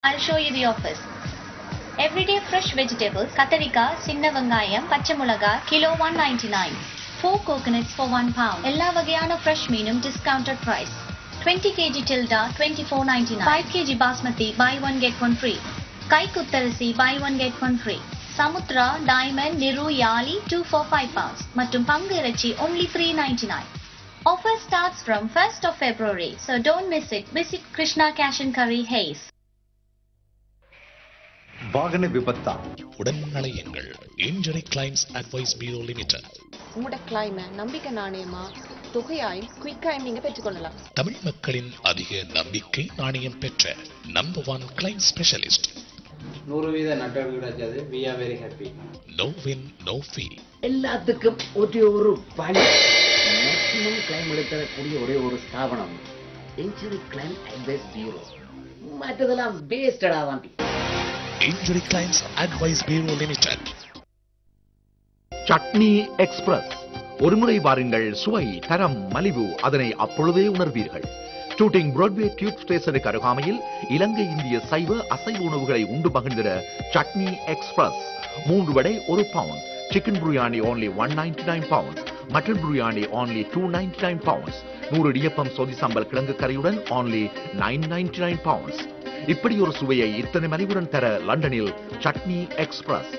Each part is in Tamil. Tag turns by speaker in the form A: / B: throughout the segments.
A: I'll show you the offers. Everyday fresh vegetables, katarika, sinna vengayam, pachamulaga, kilo 199. 4 coconuts for £1. Ella vagayana fresh meenum discounted price. 20 kg tilda, 24.99. 5 kg basmati, buy one get one free. Kai kuttarasi, buy one get one free. Samutra, Diamond, Niru, Yali, 2 for £5. Mattum Pangu Irachi, only $3.99. Offer starts from 1st of February, so don't miss it. Visit Krishna Cash and Curry, Hayes.
B: வாகன விபத்தா
C: உடன் அழையுங்கள் injury claims advice bureau limited.
D: உங்களோட கிளைமை நம்பிக்கை நாணயமா தொகையாயும் குயிக்காயும் நீங்க பெற்றுக்கொள்ளலாம்.
C: தமிழ் மக்களின் அதிக நம்பிக்கை நாணயம் பெற்ற நம்பர் 1 கிளைம் ஸ்பெஷலிஸ்ட்.
E: 100% நட்டோடு கிடைச்சது. we are very happy.
C: no win no fee.
F: எல்லாத்துக்கும் ஒரே ஒரு பணி மேக்ஸிமம் கிளைம் எடுக்கக்கூடிய ஒரே ஒரு ஸ்தாபனம் இன்ஜுரி கிளைம் அட்வைஸ் பியூரோ. மற்றதெல்லாம் பேஸ்டடா வாம்பி.
C: Injury claims advice bureau limited.
G: Chutney Express. ஒருமுறை வாருங்கள், சுவை தரம் மலிவு அதனை அப்பொழுதே உணர்வீர்கள். ஷூட்டிங் பிராட்வே டியூப் ஸ்டேஷனுக்கு அருகாமையில் இலங்கை இந்திய சைவ அசைவ உணவுகளை உண்டு மகிழ்ந்திட Chutney Express. 3 vada £1. Chicken biryani only £199. Mutton biryani only £299. 100 idiyappam சொதி சம்பல் கிழங்கு கறியுடன் only £999. இப்படி ஒரு சுவையை இத்தனை மலிவுடன் தர லண்டனில் சட்னி எக்ஸ்பிரஸ்.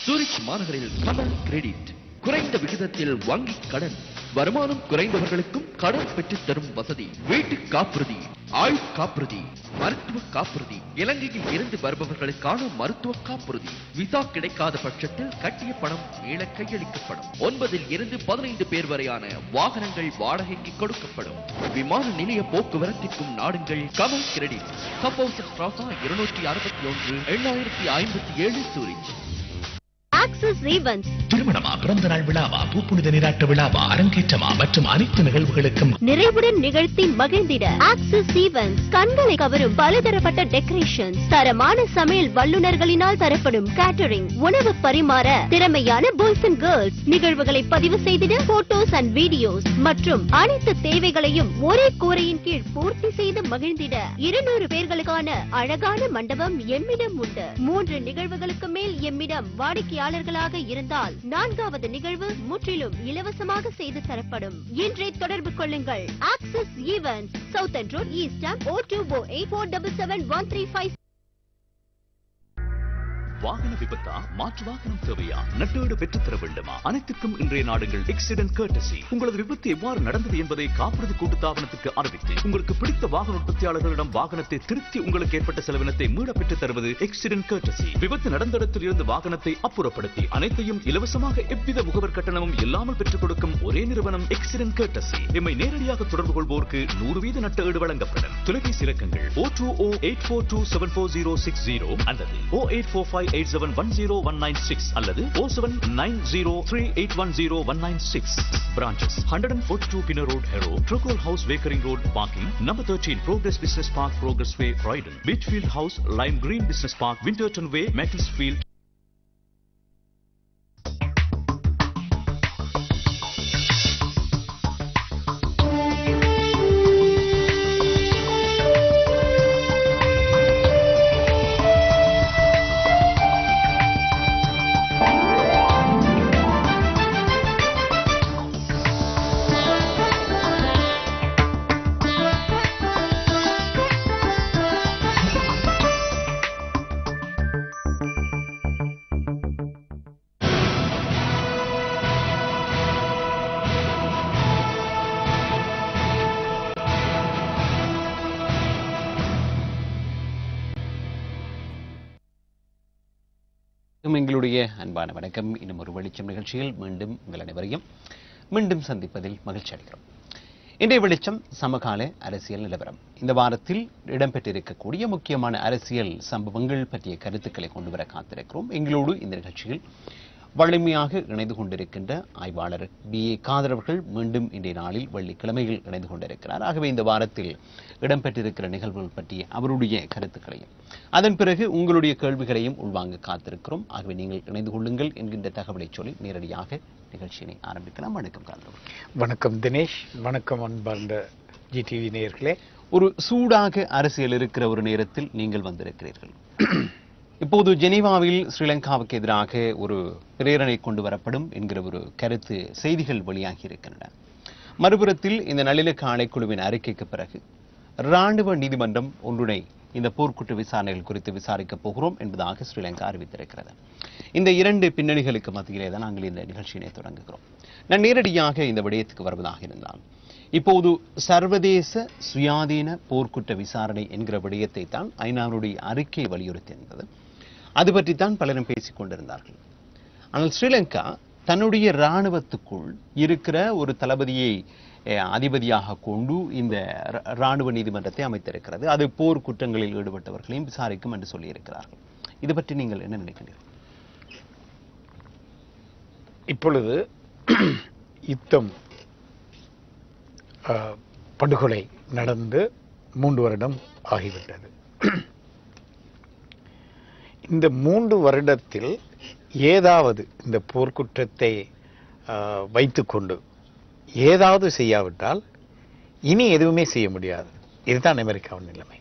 H: சூரிச் மாநகரில் கமல் கிரெடிட் குறைந்த விகிதத்தில் வங்கி கடன், வருமானம் குறைந்தவர்களுக்கும் கடன் பெற்றுத் தரும் வசதி, வீட்டு காப்புறுதி, ஆயுள் காப்புறுதி, மருத்துவ காப்புறுதி, இலங்கையில் இருந்து வருபவர்களுக்கான மருத்துவ காப்புறுதி, விசா கிடைக்காத பட்சத்தில் கட்டிய பணம் மீள கையளிக்கப்படும். 9 இருந்து 15 பேர் வரையான வாகனங்கள் வாடகைக்கு கொடுக்கப்படும். விமான நிலைய போக்குவரத்திற்கும் நாடுங்கள் Kamal credit. Suppose 261 7057 Zurich.
I: Access Events.
C: திருமணமா, பிறந்த நாள் விழாவா, பூப்புனித நீராட்ட விழாவா, அரங்கேற்றமா மற்றும் அனைத்து நிகழ்வுகளுக்கும்
I: நிறைவுடன் நிகழ்த்தி மகிழ்ந்திட Access Events. கண்களை கவரும் பலதரப்பட்ட டெக்கரேஷன், தரமான சமையல் வல்லுநர்களினால் தரப்படும் கேட்டரிங், உணவு பரிமாற திறமையான பாய்ஸ் அண்ட் கேர்ள்ஸ், நிகழ்வுகளை பதிவு செய்திட போட்டோஸ் அண்ட் வீடியோஸ் மற்றும் அனைத்து தேவைகளையும் ஒரே கூரையின் கீழ் பூர்த்தி செய்து மகிழ்ந்திட 200 பேர்களுக்கான அழகான மண்டபம் எம்மிடம் உண்டு. 3 நிகழ்வுகளுக்கு மேல் எம்மிடம் வாடிக்கையாளர்களாக இருந்தால் 4வது நிகழ்வு முற்றிலும் இலவசமாக செய்து தரப்படும். இன்றே தொடர்பு கொள்ளுங்கள். Access Events, South End Road, East Ham, 0248477135.
J: வாகன விபத்தா, மாற்று வாகனம் தேவையா, நட்டோடு பெற்றுத் தர வேண்டுமா? அனைத்துக்கும் இன்றைய நாடுகள் எக்ஸிடென்ட் கர்டசி. உங்களது விபத்து எவ்வாறு நடந்தது என்பதை காப்புறுதி கூட்டுத்தாபனத்துக்கு அறிவித்து உங்களுக்கு பிடித்த வாகன உற்பத்தியாளர்களிடம் வாகனத்தை திருத்தி உங்களுக்கு ஏற்பட்ட செலவினத்தை மீள பெற்றுத் தருவது எக்ஸிடென்ட் கர்டசி. விபத்து நடந்த இடத்தில் இருந்து வாகனத்தை அப்புறப்படுத்தி அனைத்தையும் இலவசமாக எவ்வித முகவர் கட்டணமும் இல்லாமல் பெற்றுக் கொடுக்கும் ஒரே நிறுவனம் எக்ஸிடென்ட் கர்டசி. எம்மை நேரடியாக தொடர்பு கொள்வோருக்கு 100% நட்டஈடு வழங்கப்படும். தொலைபேசி இலக்கங்கள் 02084274060 அல்லது 08458710196 அல்லது 07903810196. Branches 142 Pinner Road, Harrow, Trocol House, Wakering Road, Parking, number 13, Progress Business Park, Progress Way, Croydon, Beachfield House, Lime Green Business Park, Winterton Way, Macclesfield.
K: எங்களுடைய அன்பான வணக்கம். இன்னும் ஒரு வெளிச்சம் நிகழ்ச்சியில் மீண்டும் உங்கள் அனைவரையும் சந்திப்பதில் மகிழ்ச்சி அடைகிறோம். இன்றைய வெளிச்சம் சமகால அரசியல் நிலவரம். இந்த வாரத்தில் இடம்பெற்றிருக்கக்கூடிய முக்கியமான அரசியல் சம்பவங்கள் பற்றிய கருத்துக்களை கொண்டு வர காத்திருக்கிறோம். எங்களோடு இந்த நிகழ்ச்சியில் வலிமையாக இணைந்து கொண்டிருக்கின்ற ஆய்வாளர் B.A. காதர் அவர்கள் மீண்டும் இன்றைய நாளில் வெள்ளிக்கிழமையில் இணைந்து கொண்டிருக்கிறார். ஆகவே இந்த வாரத்தில் இடம்பெற்றிருக்கிற நிகழ்வுகள் பற்றிய அவருடைய கருத்துக்களையும் அதன் பிறகு உங்களுடைய கேள்விகளையும் உள்வாங்க காத்திருக்கிறோம். ஆகவே நீங்கள் இணைந்து கொள்ளுங்கள் என்கின்ற தகவலை சொல்லி நேரடியாக நிகழ்ச்சியினை ஆரம்பிக்கலாம். வணக்கம் காதர்.
L: வணக்கம் தினேஷ். வணக்கம் அன்பார்ந்த GTV நேயர்களே.
K: ஒரு சூடாக அரசியல் இருக்கிற ஒரு நேரத்தில் நீங்கள் வந்திருக்கிறீர்கள். இப்போது ஜெனீவாவில் ஸ்ரீலங்காவுக்கு எதிராக ஒரு பிரேரணை கொண்டு வரப்படும் என்கிற ஒரு கருத்து செய்திகள் வெளியாகி இருக்கின்றன. மறுபுறத்தில் இந்த நல்லிணக்க ஆணைக்குழுவின் அறிக்கைக்கு பிறகு இராணுவ நீதிமன்றம் ஒன்றினை இந்த போர்க்குற்ற விசாரணைகள் குறித்து விசாரிக்கப் போகிறோம் என்பதாக ஸ்ரீலங்கா அறிவித்திருக்கிறது. இந்த இரண்டு பின்னணிகளுக்கு மத்தியிலே தான் நாங்கள் இந்த நிகழ்ச்சியினை தொடங்குகிறோம். நான் நேரடியாக இந்த விடயத்துக்கு வருவதாக இருந்தால், இப்போது சர்வதேச சுயாதீன போர்க்குற்ற விசாரணை என்கிற விடயத்தை தான் ஐநாவுடைய அறிக்கை வலியுறுத்தியிருந்தது. அது பற்றித்தான் பலரும் பேசிக் கொண்டிருந்தார்கள். ஆனால் ஸ்ரீலங்கா தன்னுடைய இராணுவத்துக்குள் இருக்கிற ஒரு தளபதியை அதிபதியாக கொண்டு இந்த இராணுவ நீதிமன்றத்தை அமைத்திருக்கிறது. அது போர் குற்றங்களில் ஈடுபட்டவர்களையும் விசாரிக்கும் என்று சொல்லியிருக்கிறார்கள். இது பற்றி நீங்கள் என்ன நினைக்கிறீர்கள்?
B: இப்பொழுது யுத்தம் படுகொலை நடந்து 3 வருடம் ஆகிவிட்டது. இந்த 3 வருடத்தில் ஏதாவது இந்த போர்க்குற்றத்தை வைத்துக்கொண்டு ஏதாவது செய்யாவிட்டால் இனி எதுவுமே செய்ய முடியாது. இதுதான் அமெரிக்காவின் நிலைமை.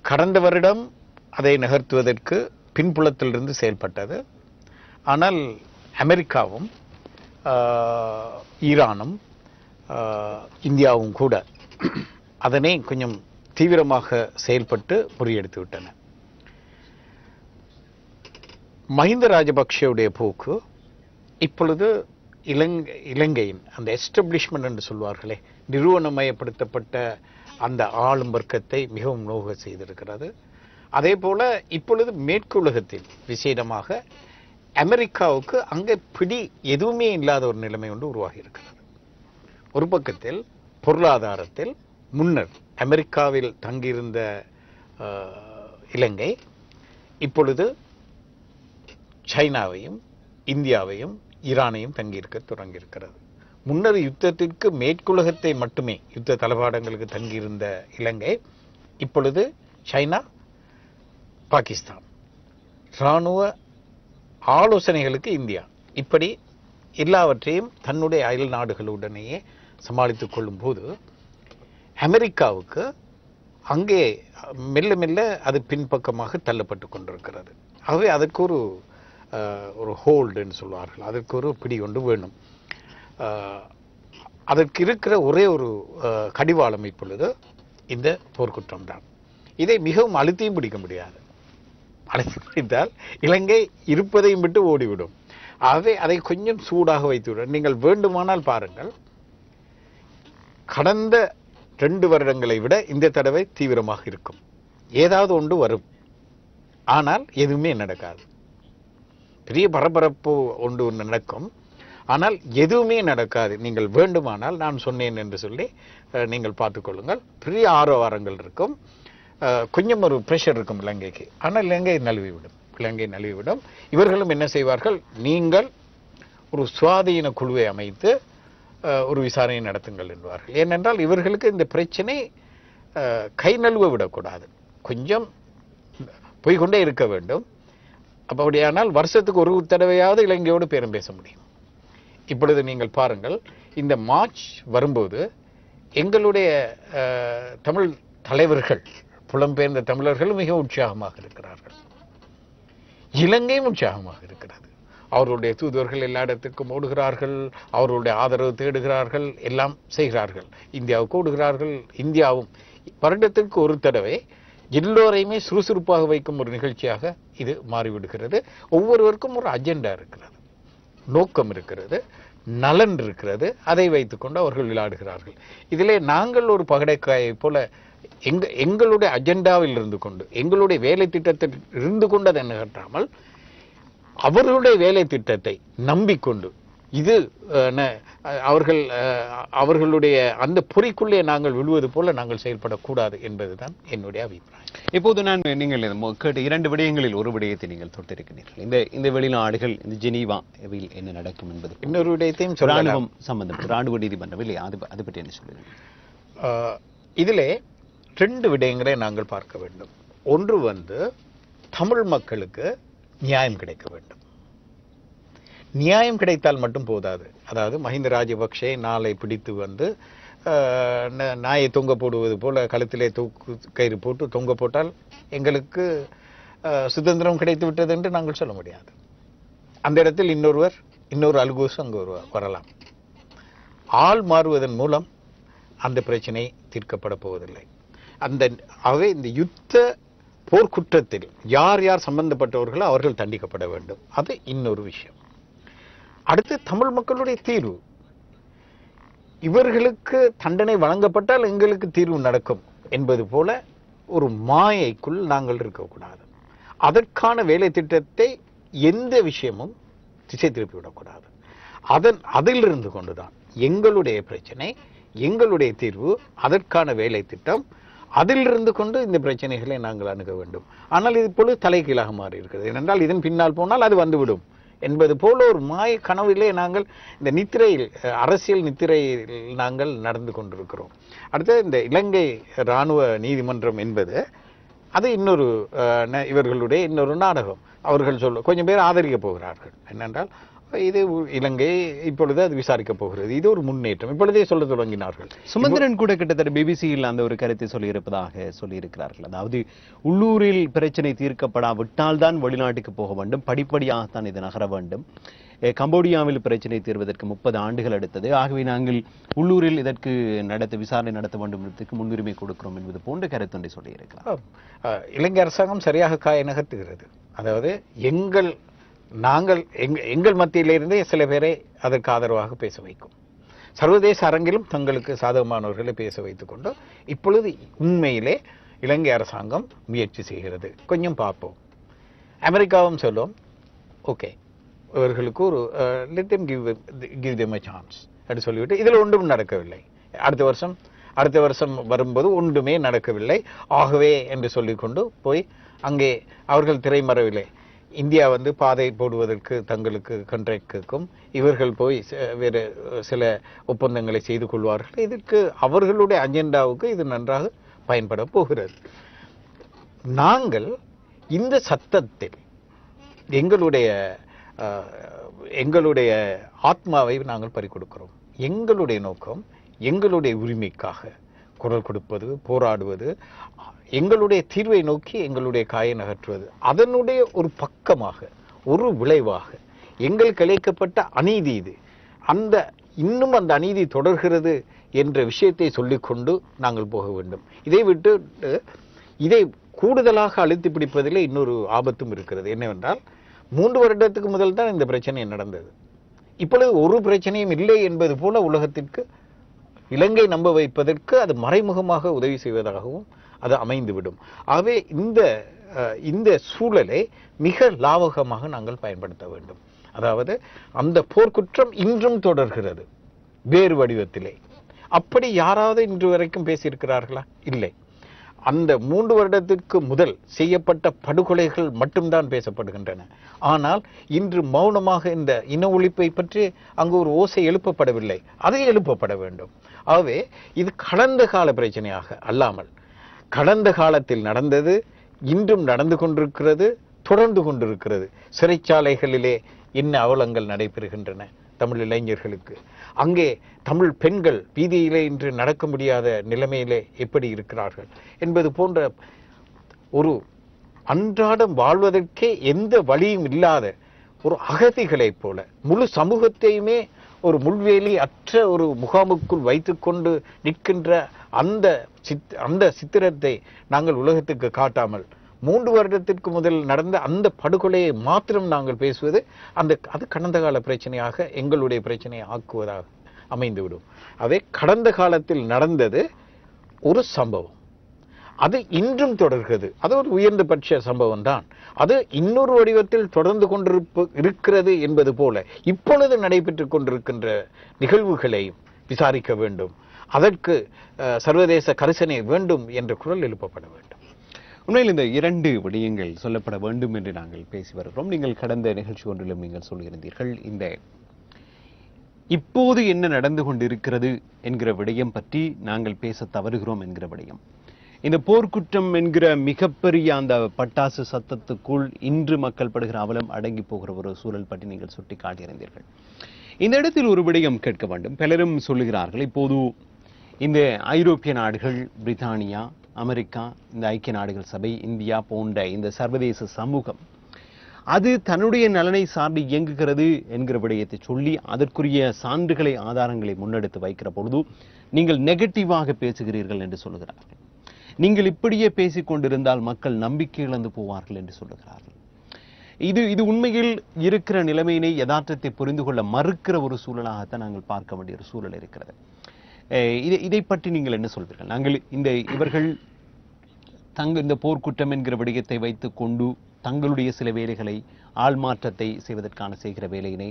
B: கடந்த வருடம் அதை நகர்த்துவதற்கு பின்புலத்திலிருந்து செயல்பட்டது. ஆனால் அமெரிக்காவும் ஈரானும் இந்தியாவும் கூட அதனை கொஞ்சம் தீவிரமாக செயல்பட்டு முறியடித்து விட்டன. மஹிந்த ராஜபக்ஷவுடைய போக்கு இப்பொழுது இலங்கையின் அந்த எஸ்டாப்ளிஷ்மெண்ட் என்று சொல்வார்களே, நிறுவனமயப்படுத்தப்பட்ட அந்த ஆளும் வர்க்கத்தை மிகவும் நோக செய்திருக்கிறது. அதே போல இப்பொழுது மேற்குலகத்தில் விசேடமாக அமெரிக்காவுக்கு அங்கே பிடி எதுவுமே இல்லாத ஒரு நிலைமை ஒன்று உருவாகி இருக்கிறது. ஒரு பக்கத்தில் பொருளாதாரத்தில் முன்னர் அமெரிக்காவில் தங்கியிருந்த இலங்கை இப்பொழுது சைனாவையும் இந்தியாவையும் ஈரானையும் தங்கியிருக்க தொடங்கியிருக்கிறது. முன்னர் யுத்தத்திற்கு மேற்குலகத்தை மட்டுமே யுத்த தளபாடங்களுக்கு தங்கியிருந்த இலங்கை இப்பொழுது சைனா, பாகிஸ்தான், இராணுவ ஆலோசனைகளுக்கு இந்தியா, இப்படி எல்லாவற்றையும் தன்னுடைய அயல் நாடுகளுடனேயே சமாளித்துக் கொள்ளும் போது அமெரிக்காவுக்கு அங்கே மெல்ல மெல்ல அது பின்பக்கமாக தள்ளப்பட்டு கொண்டிருக்கிறது. ஆகவே அதற்கு ஒரு ஹோல்டுன்னு சொல்வார்கள், அதற்கு ஒரு பிடி ஒன்று வேணும். அதற்கு இருக்கிற ஒரே ஒரு கடிவாளம் இப்பொழுது இந்த போர்க்குற்றம் தான். இதை மிகவும் அழுத்தியும் பிடிக்க முடியாது. அழுத்தி பிடித்தால் இலங்கை இருப்பதையும் விட்டு ஓடிவிடும். ஆகவே அதை கொஞ்சம் சூடாக வைத்துவிடும். நீங்கள் வேண்டுமானால் பாருங்கள், கடந்த 2 வருடங்களை விட இந்த தடவை தீவிரமாக இருக்கும். ஏதாவது ஒன்று வரும், ஆனால் எதுவுமே நடக்காது. பெரிய பரபரப்பு ஒன்று நடக்கும், ஆனால் எதுவுமே நடக்காது. நீங்கள் வேண்டுமானால் நான் சொன்னேன் என்று சொல்லி நீங்கள் பார்த்துக்கொள்ளுங்கள். பெரிய ஆரவாரங்கள் இருக்கும், கொஞ்சம் ஒரு பிரஷர் இருக்கும் இலங்கைக்கு. ஆனால் இலங்கை நழுவிவிடும். இவர்களும் என்ன செய்வார்கள், நீங்கள் ஒரு சுவாதீன குழுவை அமைத்து ஒரு விசாரணை நடத்துங்கள் என்பார்கள். ஏனென்றால் இவர்களுக்கு இந்த பிரச்சனை கை நழுவ விடக்கூடாது, கொஞ்சம் போய்கொண்டே இருக்க வேண்டும். அப்படியானால் வருஷத்துக்கு ஒரு தடவையாவது இலங்கையோடு பேரம் பேச முடியும். இப்பொழுது நீங்கள் பாருங்கள், இந்த மார்ச் வரும்போது எங்களுடைய தமிழ் தலைவர்கள், புலம்பெயர்ந்த தமிழர்கள் மிக உற்சாகமாக இருக்கிறார்கள். இலங்கையும் உற்சாகமாக இருக்கிறது. அவர்களுடைய தூதுவர்கள் எல்லா இடத்துக்கும் ஓடுகிறார்கள், அவர்களுடைய ஆதரவு தேடுகிறார்கள், எல்லாம் செய்கிறார்கள். இந்தியாவுக்கு ஓடுகிறார்கள். இந்தியாவும் வருடத்திற்கு ஒரு தடவை எல்லோரையுமே சுறுசுறுப்பாக வைக்கும் ஒரு நிகழ்ச்சியாக இது மாறிவிடுகிறது. ஒவ்வொருவருக்கும் ஒரு அஜெண்டா இருக்கிறது, நோக்கம் இருக்கிறது, நலன் இருக்கிறது. அதை வைத்துக்கொண்டு அவர்கள் விளையாடுகிறார்கள். இதிலே நாங்கள் ஒரு பகடைக்காயை போல எங்களுடைய அஜெண்டாவில் இருந்து கொண்டு, எங்களுடைய வேலை திட்டத்தில் இருந்து கொண்டு அதை நகற்றாமல் அவர்களுடைய வேலை திட்டத்தை நம்பிக்கொண்டு இது அவர்களுடைய அந்த பொறிக்குள்ளே நாங்கள் விழுவது போல நாங்கள் செயல்படக்கூடாது என்பதுதான் என்னுடைய அபிப்பிராயம்.
K: இப்போது நீங்கள் கேட்ட 2 விடயங்களில் ஒரு விடயத்தை நீங்கள் தொட்டிருக்கிறீர்கள். இந்த வெளிநாடுகள், இந்த ஜெனீவாவில் என்ன நடக்கும் என்பது.
B: இன்னொரு விடயத்தையும்
K: ராணுவம் சம்பந்தம், ராணுவ நீதிமன்றம் இல்லையா, அது பற்றி என்ன சொல்லுங்கள்.
B: இதிலே 2 விடயங்களை நாங்கள் பார்க்க வேண்டும். ஒன்று தமிழ் மக்களுக்கு நியாயம் கிடைக்க வேண்டும். நியாயம் கிடைத்தால் மட்டும் போதாது. அதாவது மஹிந்த ராஜபக்ஷே நாளை பிடித்து நாயை தொங்க போடுவது போல கழுத்திலே தூக்கு கயிறு போட்டு தொங்க போட்டால் எங்களுக்கு சுதந்திரம் கிடைத்து விட்டது என்று நாங்கள் சொல்ல முடியாது. அந்த இடத்தில் இன்னொரு அல்கோசு அங்கு வரலாம். ஆள் மாறுவதன் மூலம் அந்த பிரச்சனை தீர்க்கப்பட போவதில்லை. ஆகவே இந்த யுத்த போர்க்குற்றத்தில் யார் யார் சம்பந்தப்பட்டவர்களோ அவர்கள் தண்டிக்கப்பட வேண்டும். அது இன்னொரு விஷயம். அடுத்து தமிழ் மக்களுடைய தீர்வு. இவர்களுக்கு தண்டனை வழங்கப்பட்டால் எங்களுக்கு தீர்வு நடக்கும் என்பது போல ஒரு மாயைக்குள் நாங்கள் இருக்கக்கூடாது. அதற்கான வேலை திட்டத்தை எந்த விஷயமும் திசை திருப்பிவிடக்கூடாது. அதிலிருந்து கொண்டுதான் எங்களுடைய பிரச்சனை, எங்களுடைய தீர்வு, அதற்கான வேலை திட்டம், அதிலிருந்து கொண்டு இந்த பிரச்சனைகளை நாங்கள் அணுக வேண்டும். ஆனால் இது இப்பொழுது தலைகீழாக மாறி இருக்கிறது. ஏனென்றால் இதன் பின்னால் போனால் அது வந்துவிடும் என்பது போல ஒரு மாய கனவிலே நாங்கள் இந்த நித்திரையில், அரசியல் நித்திரையில் நாங்கள் நடந்து கொண்டிருக்கிறோம். அடுத்து இந்த இலங்கை இராணுவ நீதிமன்றம் என்பது அது இவர்களுடைய இன்னொரு நாடகம். அவர்கள் கொஞ்சம் பேர் ஆதரிக்க போகிறார்கள். என்னென்றால் இது இலங்கை இப்பொழுது அது விசாரிக்கப் போகிறது, இது ஒரு முன்னேற்றம் இப்பொழுதே சொல்ல தொடங்கினார்கள்.
K: சுமந்திரன் கூட கிட்டத்தட்ட பிபிசியில் அந்த ஒரு கருத்தை சொல்லியிருப்பதாக சொல்லியிருக்கிறார்கள். அதாவது உள்ளூரில் பிரச்சனை தீர்க்கப்படாவிட்டால் தான் வெளிநாட்டுக்கு போக வேண்டும், படிப்படியாகத்தான் இது நகர வேண்டும். கம்போடியாவில் பிரச்சனை தீர்வதற்கு 30 ஆண்டுகள் எடுத்தது. ஆகவே நாங்கள் உள்ளூரில் இதற்கு விசாரணை நடத்த வேண்டும் என்பதற்கு முன்னுரிமை கொடுக்கிறோம் என்பது போன்ற கருத்தொன்றை சொல்லியிருக்கிறார்.
B: இலங்கை அரசாங்கம் சரியாக காய நகர்த்துகிறது. அதாவது எங்கள் மத்தியிலிருந்தே சில பேரை அதற்கு ஆதரவாக பேச வைக்கும். சர்வதேச அரங்கிலும் தங்களுக்கு சாதகமானவர்களை பேச வைத்துக் கொண்டு இப்பொழுது உண்மையிலே இலங்கை அரசாங்கம் முயற்சி செய்கிறது. கொஞ்சம் பார்ப்போம். அமெரிக்காவும் சொல்லும், ஓகே இவர்களுக்கு ஒரு let them give them a chance என்று சொல்லிவிட்டு இதில் ஒன்றும் நடக்கவில்லை. அடுத்த வருஷம் வரும்போது ஒன்றுமே நடக்கவில்லை. ஆகவே என்று சொல்லிக்கொண்டு போய் அங்கே அவர்கள் திரைமறைவில்லை. இந்தியா பாதை போடுவதற்கு தங்களுக்கு கான்ட்ராக்ட் கேட்கும், இவர்கள் போய் வேறு சில ஒப்பந்தங்களை செய்து கொள்வார்கள். இதற்கு அவர்களுடைய அஜெண்டாவுக்கு இது நன்றாக பயன்பட போகிறது. நாங்கள் இந்த சத்தத்தில் எங்களுடைய ஆத்மாவை நாங்கள் பறிகொடுக்கிறோம். எங்களுடைய நோக்கம் எங்களுடைய உரிமைக்காக குரல் கொடுப்பது, போராடுவது, எங்களுடைய தீர்வை நோக்கி எங்களுடைய காயை நகற்றுவது. அதனுடைய ஒரு பக்கமாக, ஒரு விளைவாக எங்களுக்கு இழைக்கப்பட்ட அநீதி இது. இன்னும் அந்த அநீதி தொடர்கிறது என்ற விஷயத்தை சொல்லிக்கொண்டு நாங்கள் போக வேண்டும். இதை விட்டு இதை கூடுதலாக அழுத்தி பிடிப்பதில் இன்னொரு ஆபத்தும் இருக்கிறது. என்னவென்றால் 3 வருடத்துக்கு முதல் தான் இந்த பிரச்சனை நடந்தது. இப்பொழுது ஒரு பிரச்சனையும் இல்லை என்பது போல உலகத்திற்கு இலங்கை நம்ப வைப்பதற்கு அது மறைமுகமாக உதவி செய்வதாகவும் அது அமைந்துவிடும். ஆகவே இந்த சூழலை மிக லாபகமாக நாங்கள் பயன்படுத்த வேண்டும். அதாவது அந்த போர்க்குற்றம் இன்றும் தொடர்கிறது வேறு வடிவத்திலே. அப்படி யாராவது இன்று வரைக்கும் பேசியிருக்கிறார்களா? இல்லை. அந்த 3 வருடத்திற்கு முதல் செய்யப்பட்ட படுகொலைகள் மட்டும்தான் பேசப்படுகின்றன. ஆனால் இன்று மௌனமாக இந்த இன ஒழிப்பை பற்றி அங்கு ஒரு ஓசை எழுப்பப்படவில்லை. அதை எழுப்பப்பட வேண்டும். ஆகவே இது கடந்த கால பிரச்சனையாக அல்லாமல் கடந்த காலத்தில் நடந்தது, இன்றும் நடந்து கொண்டிருக்கிறது, தொடர்ந்து கொண்டிருக்கிறது. சிறைச்சாலைகளிலே என்ன அவலங்கள் நடைபெறுகின்றன தமிழ் இளைஞர்களுக்கு, அங்கே தமிழ் பெண்கள் வீதியிலே இன்று நடக்க முடியாத நிலைமையிலே எப்படி இருக்கிறார்கள் என்பது போன்ற ஒரு அன்றாடம் வாழ்வதற்கே எந்த வழியும் இல்லாத ஒரு அகதிகளைப் போல முழு சமூகத்தையுமே ஒரு முள்வேலி அற்ற ஒரு முகாமுக்குள் வைத்துக்கொண்டு நிற்கின்ற அந்த சித்திரத்தை நாங்கள் உலகத்துக்கு காட்டாமல் 3 வருடத்திற்கு முதல் நடந்த அந்த படுகொலையை மாத்திரம் நாங்கள் பேசுவது அது கடந்த கால பிரச்சனையாக எங்களுடைய பிரச்சனையை ஆக்குவதாக அமைந்துவிடும். அதே கடந்த காலத்தில் நடந்தது ஒரு சம்பவம், அது இன்றும் தொடர்கிறது. அது ஒரு உயர்ந்தபட்ச சம்பவம் தான். அது இன்னொரு வடிவத்தில் தொடர்ந்து கொண்டிருக்கிறது என்பது போல இப்பொழுது நடைபெற்றுக் கொண்டிருக்கின்ற நிகழ்வுகளையும் விசாரிக்க வேண்டும். அதற்கு சர்வதேச கரிசனை வேண்டும் என்ற குரல் எழுப்பப்பட வேண்டும்.
K: உண்மையில் இந்த 2 விடயங்கள் சொல்லப்பட வேண்டும் என்று நாங்கள் பேசி வருகிறோம். நீங்கள் கடந்த நிகழ்ச்சி ஒன்றிலும் நீங்கள் சொல்லியிருந்தீர்கள், இந்த இப்போது என்ன நடந்து கொண்டிருக்கிறது என்கிற விடயம் பற்றி நாங்கள் பேச தவறுகிறோம் என்கிற விடயம். இந்த போர்க்குற்றம் என்கிற மிகப்பெரிய அந்த பட்டாசு சத்தத்துக்குள் இன்று மக்கள் படுகிற அவலம் அடங்கி போகிற ஒரு சூழல் பற்றி நீங்கள் சுட்டி காட்டியிருந்தீர்கள். இந்த இடத்தில் ஒரு விடயம் கேட்க வேண்டும். பலரும் சொல்லுகிறார்கள், இப்போது இந்த ஐரோப்பிய நாடுகள், பிரித்தானியா, அமெரிக்கா, இந்த ஐக்கிய நாடுகள் சபை, இந்தியா போன்ற இந்த சர்வதேச சமூகம் அது தன்னுடைய நலனை சார்ந்து இயங்குகிறது என்கிற விடயத்தை சொல்லி அதற்குரிய சான்றுகளை, ஆதாரங்களை முன்னெடுத்து வைக்கிற பொழுது நீங்கள் நெகட்டிவாக பேசுகிறீர்கள் என்று சொல்லுகிறார்கள். நீங்கள் இப்படியே பேசிக் கொண்டிருந்தால் மக்கள் நம்பிக்கை இழந்து போவார்கள் என்று சொல்லுகிறார்கள். இது உண்மையில் இருக்கிற நிலைமையினை, யதார்த்தத்தை புரிந்து கொள்ள மறுக்கிற ஒரு சூழலாகத்தான் நாங்கள் பார்க்க வேண்டிய ஒரு சூழல் இருக்கிறது. இதை பற்றி நீங்கள் என்ன சொல்வீர்கள்? நாங்கள் இவர்கள் இந்த போர்க்குற்றம் என்கிற விடயத்தை வைத்துக் கொண்டு தங்களுடைய சில வேலைகளை, ஆள்மாற்றத்தை செய்கிற வேலையினை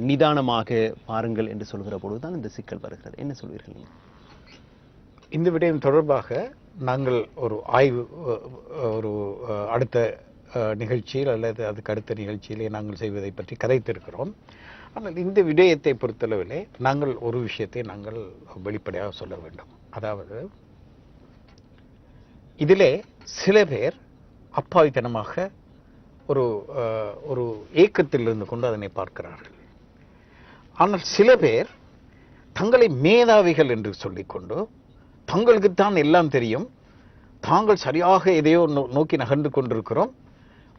K: நிதானமாக பாருங்கள் என்று சொல்கிற பொழுதுதான் இந்த சிக்கல் வருகிறது. என்ன சொல்வீர்கள் நீங்கள்?
B: இந்த விடயம் தொடர்பாக நாங்கள் ஒரு ஆய்வு, ஒரு அடுத்த நிகழ்ச்சியில் அல்லது அதுக்கு அடுத்த நிகழ்ச்சியிலே நாங்கள் செய்வதை பற்றி கதைத்திருக்கிறோம். ஆனால் இந்த விடயத்தை பொறுத்தளவிலே நாங்கள் ஒரு விஷயத்தை நாங்கள் வெளிப்படையாக சொல்ல வேண்டும். அதாவது இதிலே சில பேர் அப்பாவித்தனமாக ஒரு ஏக்கத்தில் இருந்து கொண்டு அதனை பார்க்கிறார்கள். ஆனால் சில பேர் தங்களை மேதாவிகள் என்று சொல்லிக்கொண்டு தங்களுக்குத்தான் எல்லாம் தெரியும், தாங்கள் சரியாக எதையோ நோக்கி நகர்ந்து கொண்டிருக்கிறோம்,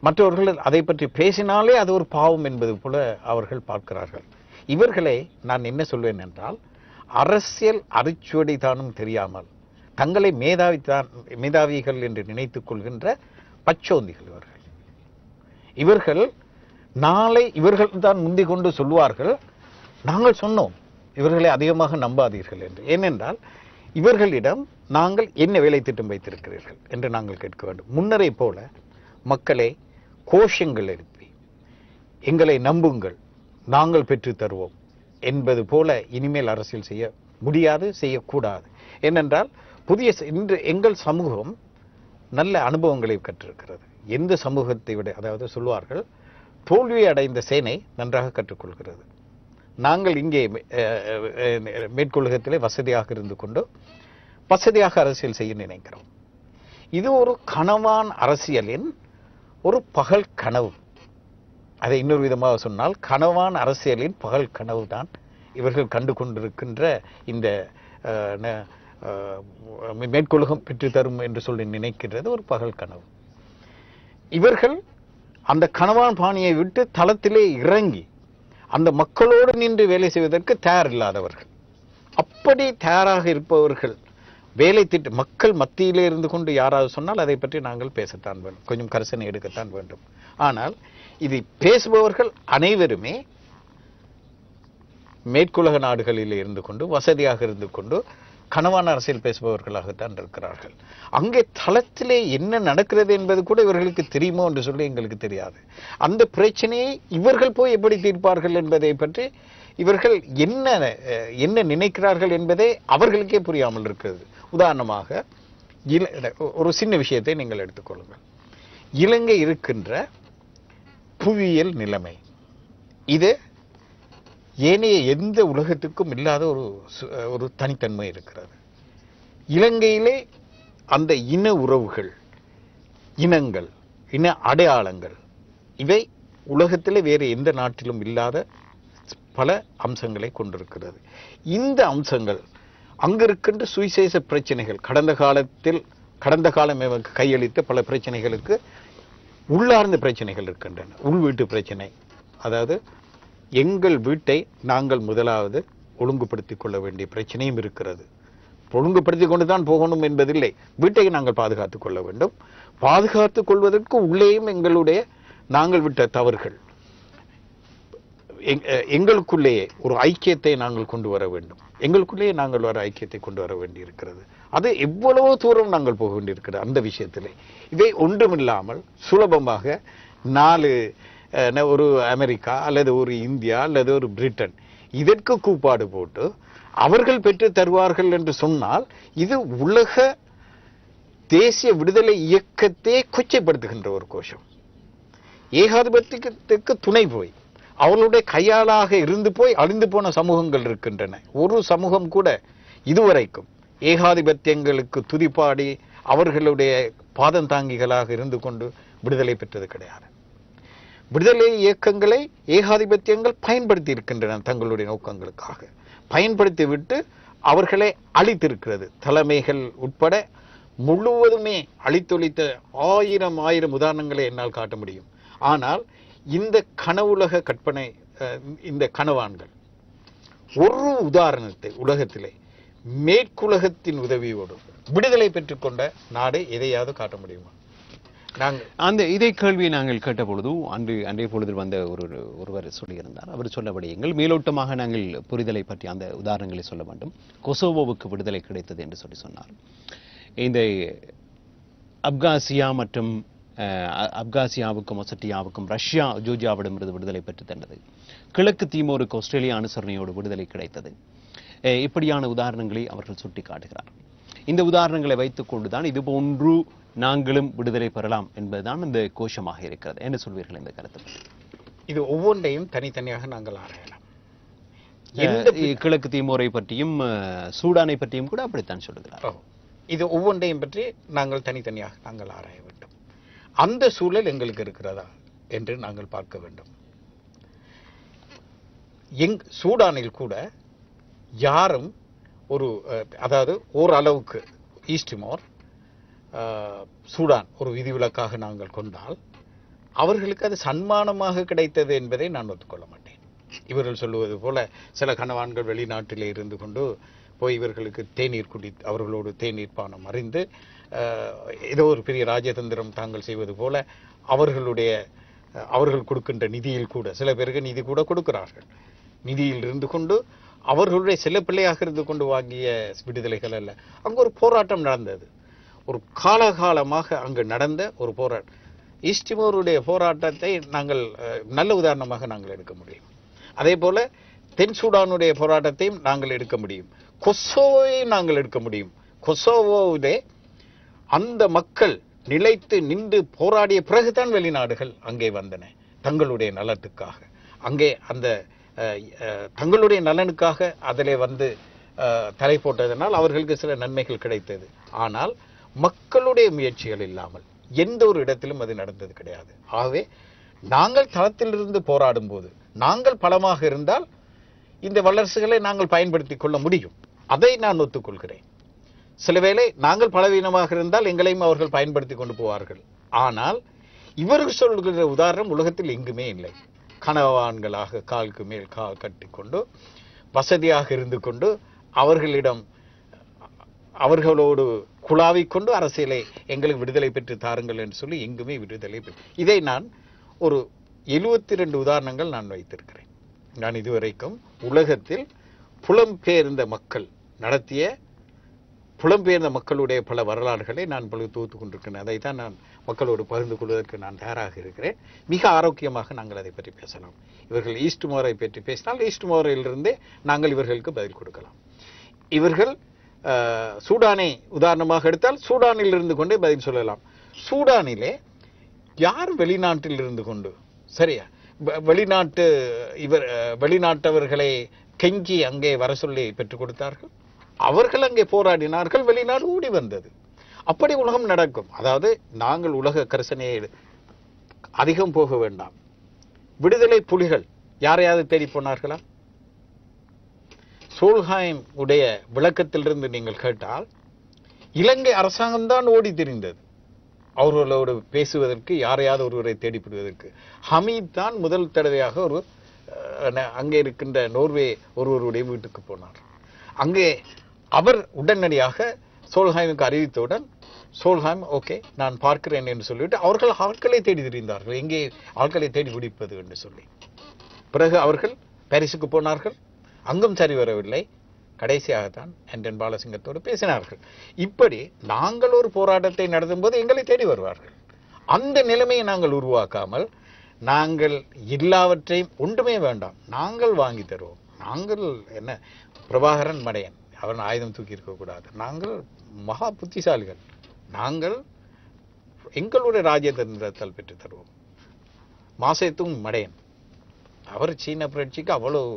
B: மற்றவர்கள் அதை பற்றி பேசினாலே அது ஒரு பாவம் என்பது போல அவர்கள் பார்க்கிறார்கள். இவர்களை நான் என்ன சொல்வேன் என்றால், அரசியல் அரிச்சுவடி தானும் தெரியாமல் தங்களை மேதாவிகள் என்று நினைத்துக் கொள்கின்ற பச்சோந்திகள் இவர்கள். நாளை இவர்கள் தான் முந்திக் கொண்டு சொல்வார்கள், நாங்கள் சொன்னோம் இவர்களை அதிகமாக நம்பாதீர்கள் என்று. ஏனென்றால் இவர்களிடம் நாங்கள் என்ன வேலை திட்டம் வைத்திருக்கிறீர்கள் என்று நாங்கள் கேட்க வேண்டும். முன்னரை போல மக்களை கோஷங்கள் எழுப்பி எங்களை நம்புங்கள், நாங்கள் பெற்று தருவோம் என்பது போல இனிமேல் அரசியல் செய்ய முடியாது, செய்யக்கூடாது. ஏனென்றால் இன்று எங்கள் சமூகம் நல்ல அனுபவங்களை கற்றிருக்கிறது. எந்த சமூகத்தை விட, அதாவது சொல்வார்கள், தோல்வியை அடைந்த சேனை நன்றாக கற்றுக்கொள்கிறது. நாங்கள் இங்கே மேற்குலகத்திலே வசதியாக இருந்து கொண்டு வசதியாக அரசியல் செய்ய நினைக்கிறோம். இது ஒரு கனவான் அரசியலின் ஒரு பகல் கனவு. அதை இன்னொரு விதமாக சொன்னால், கனவான் அரசியலின் பகல் கனவு தான் இவர்கள் கண்டு கொண்டிருக்கின்ற இந்த மேற்குலகம் பெற்று தரும் என்று சொல்லி நினைக்கிறது ஒரு பகல் கனவு. இவர்கள் அந்த கனவான் பாணியை விட்டு தளத்திலே இறங்கி அந்த மக்களோடு நின்று வேலை செய்வதற்கு தயார் இல்லாதவர்கள். அப்படி தயாராக இருப்பவர்கள் வேலை திட்டம் மக்கள் மத்தியிலே இருந்து கொண்டு யாராவது சொன்னால் அதை பற்றி நாங்கள் பேசத்தான் வேண்டும், கொஞ்சம் கரிசனை எடுக்கத்தான் வேண்டும். ஆனால் இது பேசுபவர்கள் அனைவருமே மேற்குலக நாடுகளில் இருந்து கொண்டு வசதியாக இருந்து கொண்டு கனவான அரசியல் பேசுபவர்களாகத்தான் இருக்கிறார்கள். அங்கே தளத்திலே என்ன நடக்கிறது என்பது கூட இவர்களுக்கு தெரியுமோ என்று சொல்லி எங்களுக்கு தெரியாது. அந்த பிரச்சனையை இவர்கள் போய் எப்படி தீர்ப்பார்கள் என்பதை பற்றி இவர்கள் என்ன நினைக்கிறார்கள் என்பதே அவர்களுக்கே புரியாமல் இருக்கிறது. உதாரணமாக ஒரு சின்ன விஷயத்தை நீங்கள் எடுத்துக்கொள்ளுங்கள். இலங்கை இருக்கின்ற புவியியல் நிலைமை இது ஏனைய எந்த உலகத்துக்கும் இல்லாத ஒரு தனித்தன்மை இருக்கிறது. இலங்கையிலே அந்த இன உறவுகள், இனங்கள், இன அடையாளங்கள் இவை உலகத்திலே வேறு எந்த நாட்டிலும் இல்லாத பல அம்சங்களை கொண்டிருக்கிறது. இந்த அம்சங்கள் அங்கிருக்கின்ற சுவிசேஷ பிரச்சனைகள், கடந்த காலம் கையளித்த பல பிரச்சனைகளுக்கு உள்ளார்ந்த பிரச்சனைகள் இருக்கின்றன. உள்வீட்டு பிரச்சனை, அதாவது எங்கள் வீட்டை நாங்கள் முதலாவது ஒழுங்குபடுத்திக் கொள்ள வேண்டிய பிரச்சனையும் இருக்கிறது. ஒழுங்குபடுத்திக் கொண்டுதான் போகணும் என்பதில்லை, வீட்டை நாங்கள் பாதுகாத்துக் கொள்ள வேண்டும். பாதுகாத்துக் கொள்வதற்கு உள்ளேயும் நாங்கள் விட்ட தவறுகள், எங்களுக்குள்ளேயே ஒரு ஐக்கியத்தை நாங்கள் கொண்டு வர வேண்டும். எங்களுக்குள்ளேயே நாங்கள் ஒரு ஐக்கியத்தை கொண்டு வர வேண்டியிருக்கிறது. அது எவ்வளவோ தூரம் நாங்கள் போக வேண்டியிருக்கிறது. அந்த விஷயத்திலே இவை ஒன்றுமில்லாமல் சுலபமாக ஒரு அமெரிக்கா அல்லது ஒரு இந்தியா அல்லது ஒரு பிரிட்டன் இதற்கு கூப்பாடு போட்டு அவர்கள் பெற்று தருவார்கள் என்று சொன்னால் இது உலக தேசிய விடுதலை இயக்கத்தை கொச்சைப்படுத்துகின்ற ஒரு கோஷம். ஏகாதிபத்தியத்துக்கு துணை போய் அவர்களுடைய கையாளாக இருந்து போய் அழிந்து போன சமூகங்கள் இருக்கின்றன. ஒரு சமூகம் கூட இதுவரைக்கும் ஏகாதிபத்தியங்களுக்கு துதிப்பாடி அவர்களுடைய பாதம் தாங்கிகளாக இருந்து கொண்டு விடுதலை பெற்றது கிடையாது. விடுதலை இயக்கங்களை ஏகாதிபத்தியங்கள் பயன்படுத்தி இருக்கின்றன, தங்களுடைய நோக்கங்களுக்காக பயன்படுத்தி விட்டு அவர்களை அழித்திருக்கிறது. தலைமைகள் உட்பட முழுவதுமே அழித்தொழித்த ஆயிரம் உதாரணங்களை என்னால் காட்ட முடியும். ஆனால் இந்த கனவுலக கற்பனை, இந்த கனவான்கள் ஒரு உதாரணத்தை உலகத்திலே மேற்குலகத்தின் உதவியோடு விடுதலை பெற்றுக் கொண்ட நாடை எதையாவது காட்ட முடியுமா?
K: இதே கேள்வியை நாங்கள் கேட்ட பொழுது அன்றைய பொழுதில் வந்த ஒருவர் சொல்லியிருந்தார். அவர் சொல்லபடியங்கள் மேலோட்டமாக நாங்கள் புரிதலை பற்றி அந்த உதாரணங்களை சொல்ல வேண்டும். கொசோவோவுக்கு விடுதலை கிடைத்தது என்று சொன்னார். இந்த அப்காசியா மற்றும் அப்காசியாவுக்கும் ஒசட்டியாவுக்கும் ரஷ்யா ஜோர்ஜியாவிடமிருந்து விடுதலை பெற்று தந்தது. கிழக்கு தீமோருக்கு ஆஸ்திரேலியா அனுசரணையோடு விடுதலை கிடைத்தது. இப்படியான உதாரணங்களை அவர்கள் சுட்டிக்காட்டுகிறார். இந்த உதாரணங்களை வைத்துக் கொண்டுதான் இது போன்று நாங்களும் விடுதலை பெறலாம் என்பதுதான் இந்த கோஷமாக இருக்கிறது. என்ன சொல்வீர்கள் இந்த கருத்து?
B: இது ஒவ்வொன்றையும் தனித்தனியாக நாங்கள் ஆராயலாம்.
K: கிழக்கு தீமோரை பற்றியும் சூடானை பற்றியும் கூட அப்படித்தான் சொல்லுகிறார்.
B: இது ஒவ்வொன்றையும் பற்றி நாங்கள் தனித்தனியாக நாங்கள் ஆராய வேண்டும். அந்த சூழல் எங்களுக்கு இருக்கிறதா என்று நாங்கள் பார்க்க வேண்டும். சூடானில் கூட யாரும் அதாவது ஓரளவுக்கு ஈஸ்ட் திமோர் சூடான் ஒரு விதிவிலக்காக நாங்கள் கொண்டால் அவர்களுக்கு அது சன்மானமாக கிடைத்தது என்பதை நான் ஒத்துக்கொள்ள மாட்டேன். இவர்கள் சொல்லுவது போல சில கணவான்கள் வெளிநாட்டிலே இருந்து கொண்டு போய் இவர்களுக்கு தேநீர் அவர்களோடு தேநீர் பானம் அறிந்து ஏதோ ஒரு பெரிய ராஜதந்திரம் தாங்கள் செய்வது போல அவர்கள் கொடுக்கின்ற நிதியில் கூட சில பேருக்கு நிதி கூட கொடுக்கிறார்கள். நிதியில் இருந்து கொண்டு அவர்களுடைய சில பிள்ளையாக இருந்து கொண்டு வாங்கிய விடுதலைகள் அல்ல. அங்கு ஒரு போராட்டம் நடந்தது. ஒரு காலகாலமாக அங்கு நடந்த ஒரு போராட்டம். ஈஸ்ட் திமோருடைய போராட்டத்தை நாங்கள் நல்ல உதாரணமாக நாங்கள் எடுக்க முடியும். அதே போல தென் சூடானுடைய போராட்டத்தையும் நாங்கள் எடுக்க முடியும். கொசோவோவையும் நாங்கள் எடுக்க முடியும். கொசோவோவிலே அந்த மக்கள் நிலைத்து நின்று போராடிய பிறகுதான் வெளிநாடுகள் அங்கே வந்தன தங்களுடைய நலத்துக்காக. அங்கே அந்த தங்களுடைய நலனுக்காக அதிலே வந்து தலை போட்டதனால் அவர்களுக்கு சில நன்மைகள் கிடைத்தது. ஆனால் மக்களுடைய முயற்சிகள் இல்லாமல் எந்த ஒரு இடத்திலும் அது நடந்தது கிடையாது. ஆகவே நாங்கள் தளத்திலிருந்து போராடும் போது நாங்கள் பலமாக இருந்தால் இந்த வல்லரசுகளை நாங்கள் பயன்படுத்திக் கொள்ள முடியும். அதை நான் ஒத்துக்கொள்கிறேன். சில வேளை நாங்கள் பலவீனமாக இருந்தால் எங்களையும் அவர்கள் பயன்படுத்தி கொண்டு போவார்கள். ஆனால் இவர்கள் சொல்கிற உதாரணம் உலகத்தில் எங்குமே இல்லை. கனவான்களாக காலுக்கு மேல் கால் கட்டி கொண்டு வசதியாக இருந்து கொண்டு அவர்களோடு குழாவிக்கொண்டு அரசியலை எங்களுக்கு விடுதலை பெற்று தாருங்கள் என்று சொல்லி எங்குமே விடுதலை பெற்று இதை நான் ஒரு 72 உதாரணங்கள் நான் வைத்திருக்கிறேன். நான் இதுவரைக்கும் உலகத்தில் புலம்பெயர்ந்த மக்கள் நடத்திய புலம்பெயர்ந்த மக்களுடைய பல வரலாறுகளை நான் பல தொகுத்து கொண்டிருக்கிறேன். அதை தான் நான் மக்களோடு பகிர்ந்து கொள்வதற்கு நான் தயாராக இருக்கிறேன். மிக ஆரோக்கியமாக நாங்கள் அதை பற்றி பேசலாம். இவர்கள் ஈஸ்ட் மோரை பற்றி பேசினால் ஈஸ்ட் மோரிலிருந்தே நாங்கள் இவர்களுக்கு பதில் கொடுக்கலாம். இவர்கள் சூடானை உதாரணமாக எடுத்தால் சூடானில் இருந்து கொண்டே பதில் சொல்லலாம். சூடானிலே யார் வெளிநாட்டில் இருந்து கொண்டு சரியா வெளிநாட்டவர்களை கெஞ்சி அங்கே வர சொல்லி பெற்றுக் கொடுத்தார்கள். அவர்கள் அங்கே போராடினார்கள். வெளிநாடு ஓடி வந்தது. அப்படி உலகம் நடக்கும். அதாவது நாங்கள் உலக கரிசனையை அதிகம் போக வேண்டாம். விடுதலை புலிகள் யாரையாவது தேடி போனார்களா? சோல்ஹைம் உடைய விளக்கத்திலிருந்து நீங்கள் கேட்டால் இலங்கை அரசாங்கம்தான் ஓடி திரிந்தது அவர்களோடு பேசுவதற்கு, யாரையாவது ஒருவரை தேடிப்படுவதற்கு. ஹமீத் தான் முதல் தடவையாக அங்கே இருக்கின்ற நோர்வே ஒருவருடைய வீட்டுக்கு போனார். அங்கே அவர் உடனடியாக சோல்ஹைமுக்கு அறிவித்தவுடன் சோல்ஹைம் ஓகே நான் பார்க்கிறேன் என்று சொல்லிவிட்டு அவர்கள் ஆட்களை தேடி திரிந்தார்கள். எங்கே ஆட்களை தேடி பிடிப்பது என்று சொல்லி. பிறகு அவர்கள் பாரிஸுக்கு போனார்கள். அங்கும் சரி வரவில்லை. கடைசியாகத்தான் ஆண்டன் பாலசிங்கத்தோடு பேசினார்கள். இப்படி நாங்கள் ஒரு போராட்டத்தை நடத்தும் போது எங்களை தேடி வருவார்கள். அந்த நிலைமையை நாங்கள் உருவாக்காமல் நாங்கள் எல்லாவற்றையும் ஒன்றுமே வேண்டாம் நாங்கள் வாங்கி தருவோம். நாங்கள் என்ன பிரபாகரன் மடையன் அவன் ஆயுதம் தூக்கி இருக்கக்கூடாது. நாங்கள் மகா புத்திசாலிகள். நாங்கள் எங்களுடைய ராஜதந்திரத்தால் பெற்று தருவோம். மாசேத்தும் மடையன் அவர் சீன புரட்சிக்கு அவ்வளவு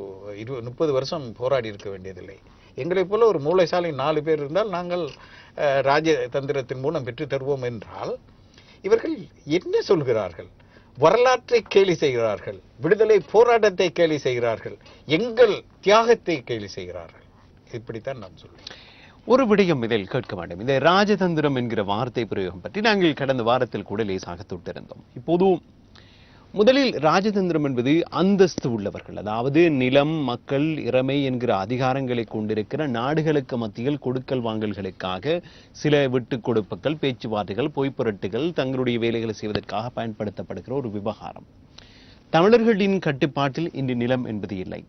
B: 30 வருஷம் போராடி இருக்க வேண்டியதில்லை. எங்களை போல ஒரு மூளைசாலை 4 பேர் இருந்தால் நாங்கள் ராஜதந்திரத்தின் மூலம் பெற்று தருவோம் என்றால் இவர்கள் என்ன சொல்கிறார்கள்? வரலாற்றை கேலி செய்கிறார்கள். விடுதலை போராட்டத்தை கேலி செய்கிறார்கள். எங்கள் தியாகத்தை கேலி செய்கிறார்கள். இப்படித்தான் நான் சொல்றேன்.
K: ஒரு விடயம் இதில் கேட்க வேண்டும். இந்த ராஜதந்திரம் என்கிற வார்த்தை பிரயோகம் பற்றி நாங்கள் கடந்த வாரத்தில் கூட லேசாக தொட்டிருந்தோம். இப்போது முதலில் ராஜதந்திரம் என்பது அந்தஸ்து உள்ளவர்கள், அதாவது நிலம், மக்கள், இறைமை என்கிற அதிகாரங்களை கொண்டிருக்கிற நாடுகளுக்கு மத்தியில் கொடுக்கல் வாங்கல்களுக்காக சில விட்டுக் கொடுப்புகள், பேச்சுவார்த்தைகள், பொய்ப்புரட்டுகள், தங்களுடைய வேலைகளை செய்வதற்காக பயன்படுத்தப்படுகிற ஒரு விவகாரம். தமிழர்களின் கட்டுப்பாட்டில் இன்று நிலம் என்பது இல்லை.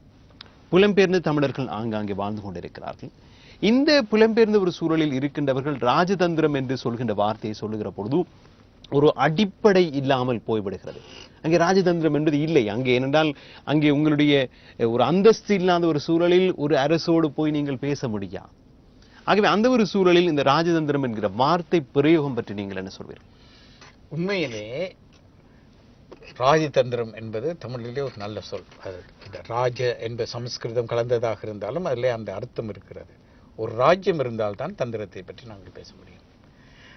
K: புலம்பெயர்ந்த தமிழர்கள் ஆங்காங்கே வாழ்ந்து கொண்டிருக்கிறார்கள். இந்த புலம்பெயர்ந்த ஒரு சூழலில் இருக்கின்றவர்கள் ராஜதந்திரம் என்று சொல்கின்ற வார்த்தையை சொல்லுகிற பொழுது ஒரு அடிப்படை இல்லாமல் போய்விடுகிறது. அங்கே ராஜதந்திரம் என்பது இல்லை. அங்கே ஏனென்றால் அங்கே உங்களுடைய ஒரு அந்தஸ்து இல்லாத ஒரு சூழலில் ஒரு அரசோடு போய் நீங்கள் பேச முடியாது. ஆகவே அந்த ஒரு சூழலில் இந்த ராஜதந்திரம் என்கிற வார்த்தை பிரயோகம் பற்றி நீங்கள் என்ன சொல்வீர்கள்?
B: உண்மையிலே ராஜதந்திரம் என்பது தமிழிலே ஒரு நல்ல சொல். அது ராஜ என்பது சமஸ்கிருதம் கலந்ததாக இருந்தாலும் அதிலே அந்த அர்த்தம் இருக்கிறது. ஒரு ராஜ்யம் இருந்தால்தான் தந்திரத்தை பற்றி நாங்கள் பேச முடியும்.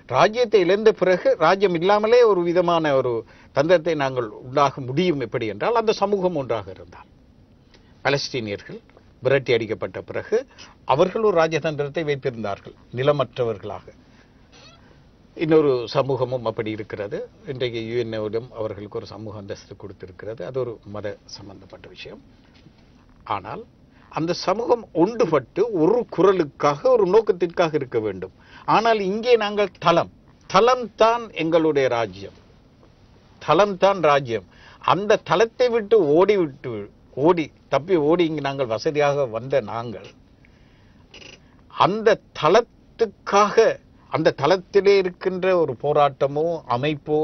B: ராஜ்யத்தை இழந்த பிறகு ராஜ்யம் இல்லாமலே ஒரு விதமான ஒரு தந்திரத்தை நாங்கள் உண்டாக முடியும். எப்படி என்றால் அந்த சமூகம் ஒன்றாக இருந்தால், பலஸ்தீனியர்கள் விரட்டி அடிக்கப்பட்ட பிறகு அவர்கள் ஒரு ராஜதந்திரத்தை வைத்திருந்தார்கள், நிலமற்றவர்களாக. இன்னொரு சமூகமும் அப்படி இருக்கிறது. இன்றைக்கு யுஎன்ஓவிடம் அவர்களுக்கு ஒரு சமூக அந்தஸ்து கொடுத்திருக்கிறது. அது ஒரு மத சம்பந்தப்பட்ட விஷயம். ஆனால் அந்த சமூகம் ஒன்றுபட்டு ஒரு குரலுக்காக, ஒரு நோக்கத்திற்காக இருக்க வேண்டும். ஆனால் இங்கே நாங்கள் தலம் தான் எங்களுடைய ராஜ்யம், தலம் தான் ராஜ்யம். அந்த தலத்தை விட்டு தப்பி ஓடி இங்கு நாங்கள் வசதியாக வந்த நாங்கள் அந்த தலத்துக்காக, அந்த தலத்திலே இருக்கின்ற ஒரு போராட்டமோ அமைப்போ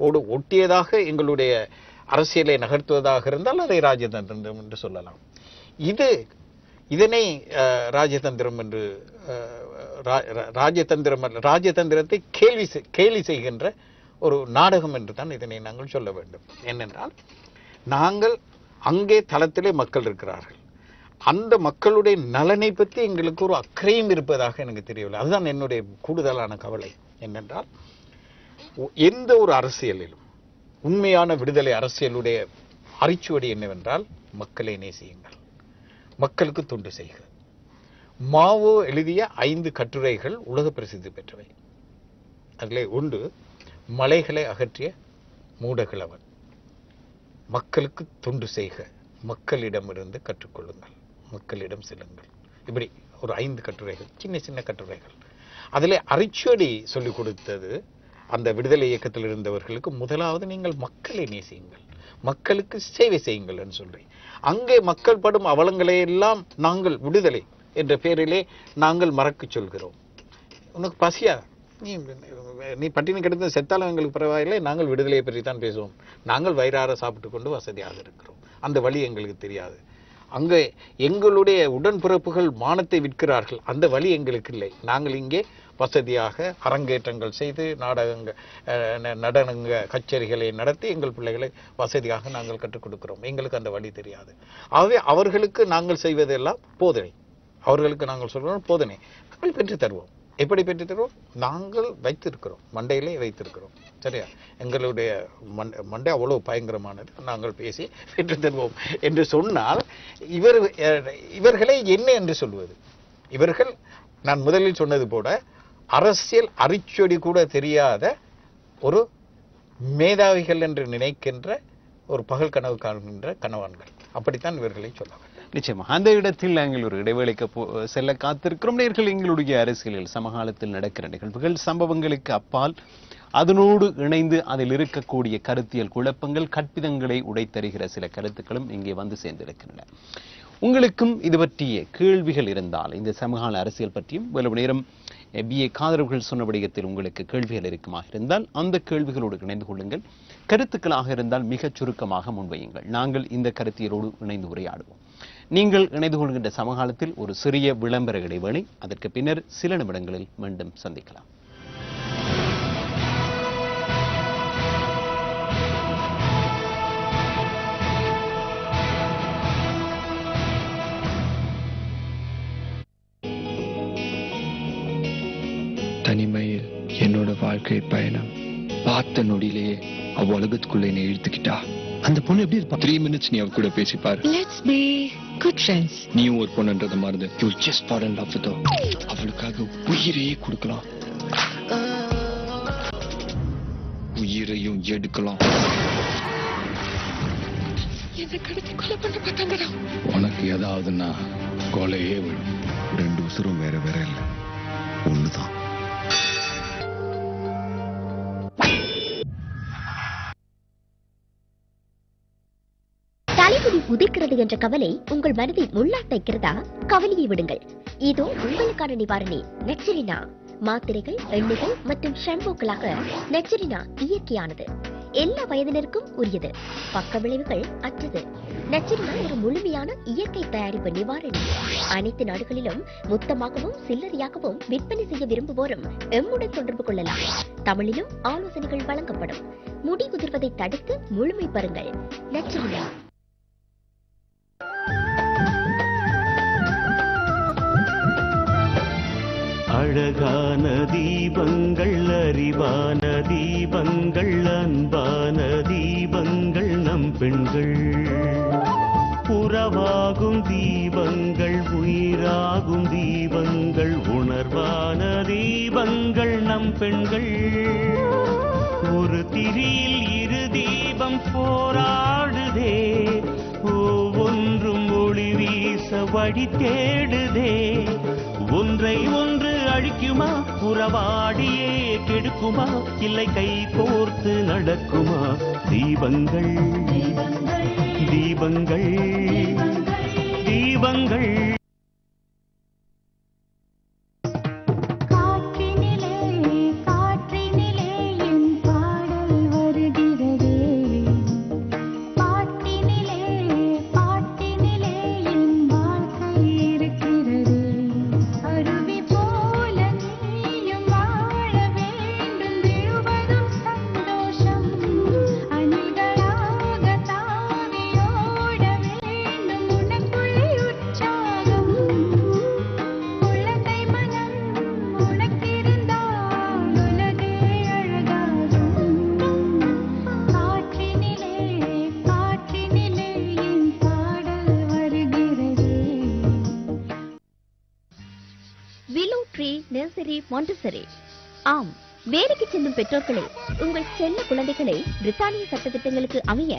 B: ஓடு ஒட்டியதாக எங்களுடைய அரசியலை நகர்த்துவதாக இருந்தால் அதை ராஜதந்திரம் என்று சொல்லலாம். இதனை ராஜதந்திரம் என்று ராஜதந்திரத்தை கேலி செய்கின்ற ஒரு நாடகம் என்று தான் இதனை நாங்கள் சொல்ல வேண்டும். ஏனென்றால் நாங்கள் அங்கே தளத்திலே மக்கள் இருக்கிறார்கள், அந்த மக்களுடைய நலனை பற்றி எங்களுக்கு ஒரு அக்கறையும் இருப்பதாக எனக்கு தெரியவில்லை. அதுதான் என்னுடைய கூடுதலான கவலை. என்னென்றால் எந்த ஒரு அரசியலிலும் உண்மையான விடுதலை அரசியலுடைய அரிச்சுவடி என்னவென்றால் மக்களை நேசியுங்கள், மக்களுக்கு தொண்டு செய்க. மாவோ எழுதிய 5 கட்டுரைகள் உலக பிரசித்தி பெற்றவை. அதிலே ஒன்று, மலைகளை அகற்றிய மூடகிழவன், மக்களுக்கு தொண்டு செய்க, மக்களிடமிருந்து கற்றுக்கொள்ளுங்கள், மக்களிடம் செல்லுங்கள். இப்படி ஒரு 5 கட்டுரைகள், சின்ன சின்ன கட்டுரைகள். அதிலே அரிச்சுவடி சொல்லிக் கொடுத்தது அந்த விடுதலை இயக்கத்தில் இருந்தவர்களுக்கு, முதலாவது நீங்கள் மக்களை நேசியுங்கள், மக்களுக்கு சேவை செய்யுங்கள் என்று சொல்லி, அங்கே மக்கள் படும் அவலங்களை எல்லாம் நாங்கள் விடுதலை என்ற பெயரிலே நாங்கள் மறக்க சொல்கிறோம். உனக்கு பசியா, நீ பட்டினி கிடந்து செத்தாலும் எங்களுக்கு பரவாயில்லை, நாங்கள் விடுதலையை பற்றி தான் பேசுவோம், நாங்கள் வயிறார சாப்பிட்டு கொண்டு வசதியாக இருக்கிறோம், அந்த வழி எங்களுக்கு தெரியாது. அங்கே எங்களுடைய உடன்பிறப்புகள் மானத்தை விற்கிறார்கள், அந்த வழி எங்களுக்கு இல்லை. நாங்கள் இங்கே வசதியாக அரங்கேற்றங்கள் செய்து நடனங்க கச்சேரிகளை நடத்தி எங்கள் பிள்ளைகளை வசதியாக நாங்கள் கற்றுக் கொடுக்கிறோம். எங்களுக்கு அந்த வழி தெரியாது. ஆகவே அவர்களுக்கு நாங்கள் செய்வதெல்லாம் போதனை, அவர்களுக்கு நாங்கள் சொல்கிறோம் போதனை நாங்கள் பெற்றுத் தருவோம். எப்படி பெற்றுத் தருவோம்? நாங்கள் வைத்திருக்கிறோம், மண்டையிலே வைத்திருக்கிறோம். சரியா? எங்களுடைய மண்டை அவ்வளவு பயங்கரமானது, நாங்கள் பேசி பெற்றுத் தருவோம் என்று சொன்னால் இவர்களை என்ன என்று சொல்வது? இவர்கள், நான் முதலில் சொன்னது போல, அரசியல் அரிச்சொடி கூட தெரியாத ஒரு மேதாவிகள் என்று நினைக்கின்ற ஒரு பகல் கனவு காண்கின்ற கணவான்கள். அப்படித்தான் இவர்களை சொல்ல.
K: நிச்சயமா அந்த இடத்தில் நாங்கள் ஒரு இடைவேளைக்கு செல்ல காத்திருக்கிறோம். நேயர்கள், எங்களுடைய அரசியலில் சமகாலத்தில் நடக்கிற நிகழ்வுகள், சம்பவங்களுக்கு அப்பால் அதனோடு இணைந்து அதில் இருக்கக்கூடிய கருத்தியல் குழப்பங்கள், கற்பிதங்களை உடைத்தருகிற சில கருத்துக்களும் இங்கே வந்து சேர்ந்திருக்கின்றன. உங்களுக்கும் இது பற்றிய கேள்விகள் இருந்தால், இந்த சமகால அரசியல் பற்றியும் வேறு நேரம் BA காதரவர்கள் சொன்ன விடயத்தில் உங்களுக்கு கேள்விகள் இருக்குமாக இருந்தால் அந்த கேள்விகளோடு இணைந்து கொள்ளுங்கள். கருத்துக்களாக இருந்தால் மிகச் சுருக்கமாக முன்வையுங்கள். நாங்கள் இந்த கருத்தியலோடு இணைந்து உரையாடுவோம். நீங்கள் இணைந்து கொள்கின்ற சமகாலத்தில் ஒரு சிறிய விளம்பர இடைவேளை, அதற்கு பின்னர் சில நிமிடங்களில் மீண்டும் சந்திக்கலாம்.
L: தனிமையில் என்னோட வாழ்க்கை பயணம் பார்த்த நொடியிலேயே அவ உலகத்துக்குள்ள என்னை இழுத்துக்கிட்டா. அந்த பொண்ணு எப்படி இருப்பா? 3 minutes நீ அவ கூட பேசிப்பாரு.
M: Let's be
I: good friends.
L: நீ ஒரு பொண்ணுன்றத மறந்து you just fall in love with her. அவளுக்காக உயிரையே கொடுக்கலாம், உயிரையும் எடுக்கலாம்.
I: என்ன கடத்தி கொலை பண்ண பார்த்தாங்கடா.
M: உனக்கு ஏதாவதுன்னா கொலையே விடும். 2 உசுரும் வேற வேற இல்லை, ஒண்ணுதான்.
I: தலைமுடி உதிர்க்கிறது என்ற கவலை உங்கள் மனதை முள்ளாட்டைக்கிறதா? கவலையை விடுங்கள், இதோ உங்களுக்கான நிவாரணி நெச்சரினா. மாத்திரைகள், எண்ணெய்கள் மற்றும் ஷாம்பூக்களாக நெச்சரினா இயற்கையானது, எல்லா வயதினருக்கும் உரியது, பக்க விளைவுகள் அற்றது. நெச்சரினா ஒரு முழுமையான இயற்கை தயாரிப்பு நிவாரணி. அனைத்து நாடுகளிலும் மொத்தமாகவும் சில்லறையாகவும் விற்பனை செய்ய விரும்புவோரும் எம்முடன் தொடர்பு கொள்ளலாம். தமிழிலும் ஆலோசனைகள் வழங்கப்படும். முடி உதிர்வதை தடுத்து முழுமை பெறுங்கள். நெச்சரினா.
N: அழகான தீபங்கள், அறிவான தீபங்கள், அன்பான தீபங்கள் நம் பெண்கள். உறவாகும் தீபங்கள், உயிராகும் தீபங்கள், உணர்வான தீபங்கள் நம் பெண்கள். ஒரு திரியில் 2 தீபம் போராடுதே, ஒவ்வொன்றும் ஒளி வீச வழி தேடுதே. ஒன்றை ஒன்று அழிக்குமா, உறவாடியே கெடுக்குமா, இல்லை கை கோர்த்து நடக்குமா? தீபங்கள் தீபங்கள் தீபங்கள்.
I: மாண்டசரி. ஆம், வேலைக்கு செல்லும் பெற்றோர்களே, உங்கள் செல்ல குழந்தைகளை பிரித்தானிய சட்டத்திட்டங்களுக்கு அமைய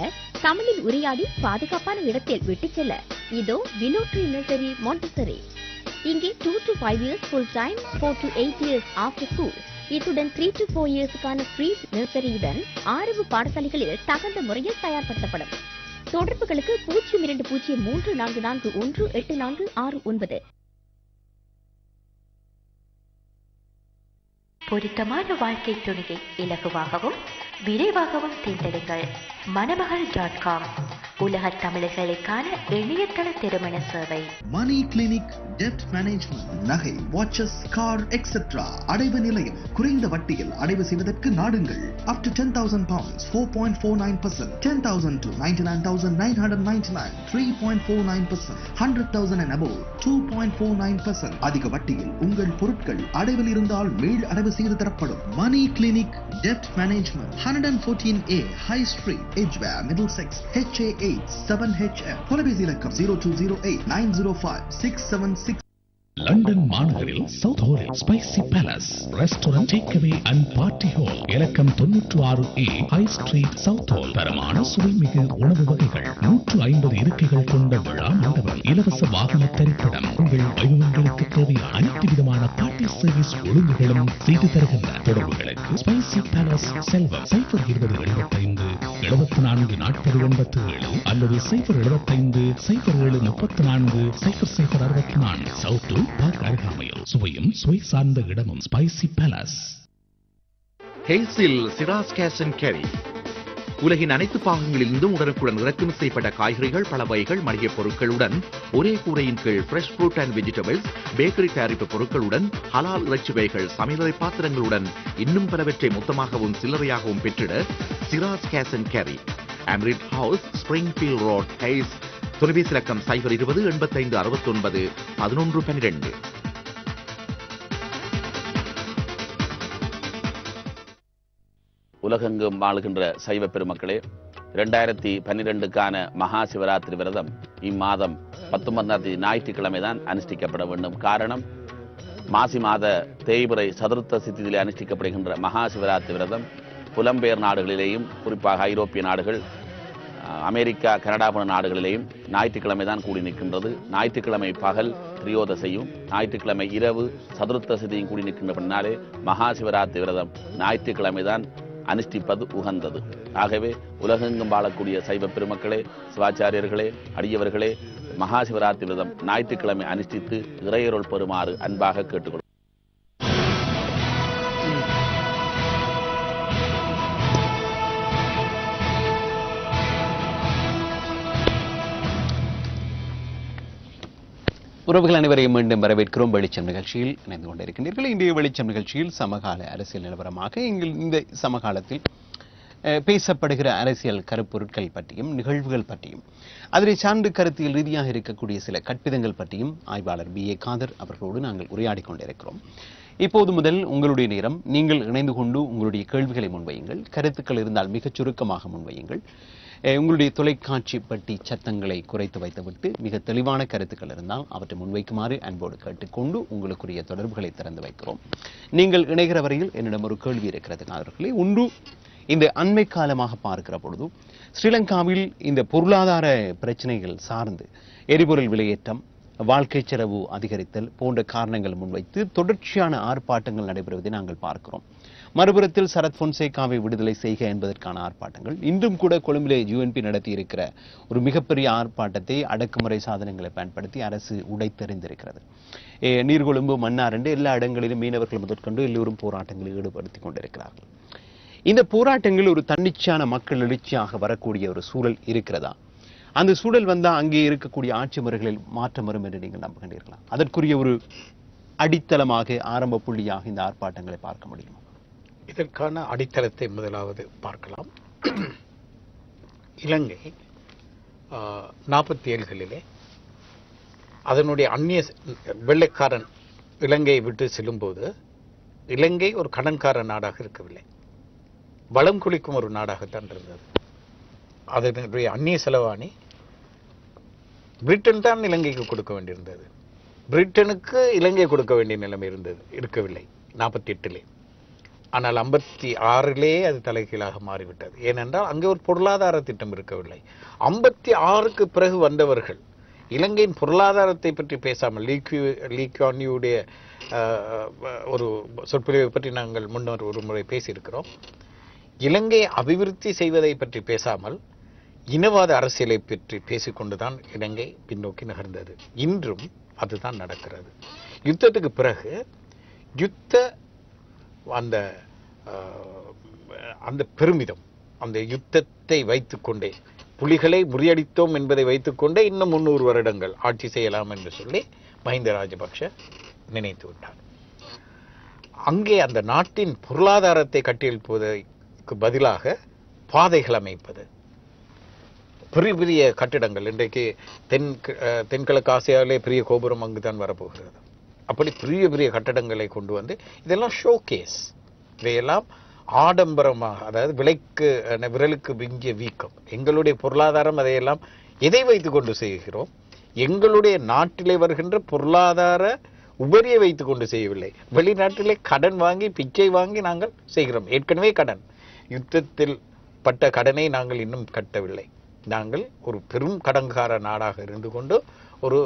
I: தமிழில் உரையாடி பாதுகாப்பான இடத்தில் விட்டுச் செல்ல இதோ விலோ ட்ரீ நர்சரி மாண்டசரி. இங்கே 2 to 5 years full time, 4 to 8 years after school, இத்துடன் 3 to 4 yearsக்கான ஃப்ரீ நர்சரியுடன் ஆரம்ப பாடசாலைகளில் தகுந்த முறையில் தயார்படுத்தப்படும். தொடர்புகளுக்கு 020344184669.
O: பொருத்தமான வாழ்க்கை துணையை இலகுவாகவும் விரைவாகவும் தேர்ந்தெடுங்கள். மணமகள்.com உலக தமிழர்களுக்கான இணையதள திருமண சேவை.
P: மணி கிளினிக், டெப்ட் மேனேஜ்மெண்ட், நகை, வாட்சஸ், கார் எக்ஸெட்ரா அடைவு நிலையம். குறைந்த வட்டியில் அடைவு செய்வதற்கு நாடுங்கள். up to £10,000 4.49%, 10,000 to 99,999 3.49%, 100,000 and above 2.49%. அதிக வட்டியில் உங்கள் பொருட்கள் அடைவில் இருந்தால் மேல் அடைவு செய்து தரப்படும். மணி கிளினிக், டெப்ட் management, 114A High Street, Edgware, Middlesex, HA8 7HM. தொலைபேசி இலக்கம் 0208905676.
C: லண்டன் மாநகரில் சவுத் ஹாலில் spicy palace restaurant, take away and party hall. இலக்கம் 96A high street, south hall. தரமான சுவைமிகு உணவு வகைகள், 150 இருக்கைகள் கொண்ட விழா மண்டபம், இலவச வாகன தரிப்பிடம். உங்கள் வைபவங்களுக்கு தேவையான அனைத்து விதமான பார்ட்டி சர்வீஸ் ஒழுங்குகளும் செய்து தருகின்ற. தொடர்புகளுக்கு ஸ்பைசி பேலஸ், செல்வம் 02075744087 அல்லது 07507340064. சவுத் பார்க் அருகாமையில் சுவையும் சுவை சார்ந்த இடமும் ஸ்பைசி பேலஸ்.
G: ஹேசில் சிராஸ் கேஷ் அண்ட் கேரி. உலகின் அனைத்து பாகங்களிலிருந்தும் உடனுக்குடன் இறக்குமதி செய்யப்பட்ட காய்கறிகள், பல வகைகள், மளிகை பொருட்களுடன் ஒரே கூரையின் கீழ் fresh fruit and vegetables, bakery தயாரிப்பு பொருட்களுடன் ஹலால் இறைச்சி வகைகள், சமையலறை பாத்திரங்களுடன் இன்னும் பலவற்றை மொத்தமாகவும் சில்லறையாகவும் பெற்றிட Siras cash and carry. Amrit house, Springfield road, Hayes. தொலைபேசி இலக்கம் 02085691112.
Q: உலகெங்கும் வாழுகின்ற சைவ பெருமக்களே, 2012க்கான மகா சிவராத்திரி விரதம் இம்மாதம் 19ஆம் தேதி ஞாயிற்றுக்கிழமை தான் அனுஷ்டிக்கப்பட வேண்டும். காரணம், மாசி மாத தேய்பிறை சதுர்த்த சித்தியிலே அனுஷ்டிக்கப்படுகின்ற மகா சிவராத்திரி விரதம் புலம்பெயர் நாடுகளிலேயும், குறிப்பாக ஐரோப்பிய நாடுகள், அமெரிக்கா, கனடா போன்ற நாடுகளிலேயும் ஞாயிற்றுக்கிழமை தான் கூடி நிற்கின்றது. ஞாயிற்றுக்கிழமை பகல் திரியோதசையும் ஞாயிற்றுக்கிழமை இரவு சதுர்த்த சிதியும் கூடி நிற்கின்ற பின்னாலே மகா சிவராத்திரி விரதம் ஞாயிற்றுக்கிழமை தான் அனுஷ்டிப்பது உகந்தது. ஆகவே உலகெங்கும் வாழக்கூடிய சைவ பெருமக்களே, சிவாச்சாரியர்களே, அடியவர்களே, மகா சிவராத்திரி விரதம் ஞாயிற்றுக்கிழமை அனுஷ்டித்து இறையருள் பெறுமாறு அன்பாக கேட்டுக்கொள்கிறேன்.
K: உறவுகள் அனைவரையும் மீண்டும் வரவேற்கிறோம். வெளிச்சம் நிகழ்ச்சியில் இணைந்து கொண்டிருக்கின்றீர்கள். இன்றைய வெளிச்சம் நிகழ்ச்சியில் சமகால அரசியல் நிலவரமாக இந்த சமகாலத்தில் பேசப்படுகிற அரசியல் கருப்பொருட்கள் பற்றியும் நிகழ்வுகள் பற்றியும் அதனை சார்ந்து கருத்தியல் ரீதியாக இருக்கக்கூடிய சில கற்பிதங்கள் பற்றியும் ஆய்வாளர் BA காதர் அவர்களோடு நாங்கள் உரையாடி கொண்டிருக்கிறோம். இப்போது முதல் உங்களுடைய நேரம். நீங்கள் இணைந்து கொண்டு உங்களுடைய கேள்விகளை முன்வையுங்கள். கருத்துக்கள் இருந்தால் மிகச் சுருக்கமாக முன்வையுங்கள். உங்களுடைய தொலைக்காட்சி பெட்டி சத்தங்களை குறைத்து வைத்துவிட்டு மிக தெளிவான கருத்துக்கள் இருந்தால் அவற்றை முன்வைக்குமாறு அன்போடு கேட்டுக்கொண்டு உங்களுக்குரிய தொடர்புகளை திறந்து வைக்கிறோம். நீங்கள் இணைகிற வரையில் என்னிடம் ஒரு கேள்வி இருக்கிறது அவர்களே. ஒன்று, இந்த அண்மை காலமாக பார்க்கிற பொழுது ஸ்ரீலங்காவில் இந்த பொருளாதார பிரச்சனைகள் சார்ந்து எரிபொருள் விலையேற்றம், வாழ்க்கை செலவு அதிகரித்தல் போன்ற காரணங்கள் முன்வைத்து தொடர்ச்சியான ஆர்ப்பாட்டங்கள் நடைபெறுவதை நாங்கள் பார்க்கிறோம். மறுபுறத்தில் சரத் பொன்சேகாவை விடுதலை செய்க என்பதற்கான ஆர்ப்பாட்டங்கள், இன்றும் கூட கொழும்பிலே UNP நடத்தி இருக்கிற ஒரு மிகப்பெரிய ஆர்ப்பாட்டத்தை அடக்குமுறை சாதனங்களை பயன்படுத்தி அரசு உடைத்தெறிந்திருக்கிறது. நீர்கொழும்பு, மன்னார் எல்லா இடங்களிலும் மீனவர்கள் முதற்கொண்டு எல்லோரும் போராட்டங்களில் ஈடுபடுத்திக் கொண்டிருக்கிறார்கள். இந்த போராட்டங்கள் ஒரு தன்னிச்சையான மக்கள் எழுச்சியாக வரக்கூடிய ஒரு சூழல் இருக்கிறதா? அந்த சூழல் வந்தா அங்கே இருக்கக்கூடிய ஆட்சி முறைகளில் மாற்றம் வரும் என்று நீங்கள் நம்புகின்றீர்களா? அதற்குரிய ஒரு அடித்தளமாக, ஆரம்ப புள்ளியாக இந்த ஆர்ப்பாட்டங்களை பார்க்க முடியுமா?
B: இதற்கான அடித்தளத்தை முதலாவது பார்க்கலாம். இலங்கை 47களிலே அதனுடைய அந்நிய வெள்ளைக்காரன் இலங்கையை விட்டு செல்லும்போது இலங்கை ஒரு கடன்கார நாடாக இருக்கவில்லை, வளம் குளிக்கும் ஒரு நாடாகத்தான் இருந்தது. அதனுடைய அந்நிய செலவாணி பிரிட்டன் தான் இலங்கைக்கு கொடுக்க வேண்டியிருந்தது. பிரிட்டனுக்கு இலங்கை கொடுக்க வேண்டிய நிலைமை இருக்கவில்லை 48லே. ஆனால் 56லே அது தலைகீழாக மாறிவிட்டது. ஏனென்றால் அங்கே ஒரு பொருளாதார திட்டம் இருக்கவில்லை. 56க்கு பிறகு வந்தவர்கள் இலங்கையின் பொருளாதாரத்தை பற்றி பேசாமல், லீ குவான் யூடைய ஒரு சொற்பிரிவை பற்றி நாங்கள் முன்னர் ஒரு முறை பேசியிருக்கிறோம். இலங்கை அபிவிருத்தி செய்வதை பற்றி பேசாமல் இனவாத அரசியலை பற்றி பேசிக்கொண்டுதான் இலங்கை பின்னோக்கி நகர்ந்தது. இன்றும் அதுதான் நடக்கிறது. யுத்தத்துக்கு பிறகு அந்த பெருமிதம், அந்த யுத்தத்தை வைத்துக்கொண்டே, புலிகளை முறியடித்தோம் என்பதை வைத்துக்கொண்டே இன்னும் 300 வருடங்கள் ஆட்சி செய்யலாம் என்று சொல்லி மஹிந்த ராஜபக்ஷ நினைத்து விட்டார். அங்கே அந்த நாட்டின் பொருளாதாரத்தை கட்டியெழுப்புவதற்கு பதிலாக பாதைகள் அமைப்பது, பெரிய பெரிய கட்டிடங்கள். இன்றைக்கு தென்கிழக்கு ஆசியாவிலே பெரிய கோபுரம் அங்குதான் வரப்போகிறது. அப்படி பெரிய பெரிய கட்டடங்களை கொண்டு வந்து இதெல்லாம் ஷோகேஸ், இதையெல்லாம் ஆடம்பரமாக, அதாவது விரலுக்கு விங்கிய வீக்கம். எங்களுடைய பொருளாதாரம் அதையெல்லாம் எதை வைத்துக் கொண்டு செய்கிறோம்? எங்களுடைய நாட்டிலே வருகின்ற பொருளாதார உபரியை வைத்துக் கொண்டு செய்யவில்லை. வெளிநாட்டிலே கடன் வாங்கி, பிச்சை வாங்கி நாங்கள் செய்கிறோம். ஏற்கனவே கடன், யுத்தத்தில் பட்ட கடனை நாங்கள் இன்னும் கட்டவில்லை. நாங்கள் ஒரு பெரும் கடன்கார நாடாக இருந்து கொண்டு ஒரு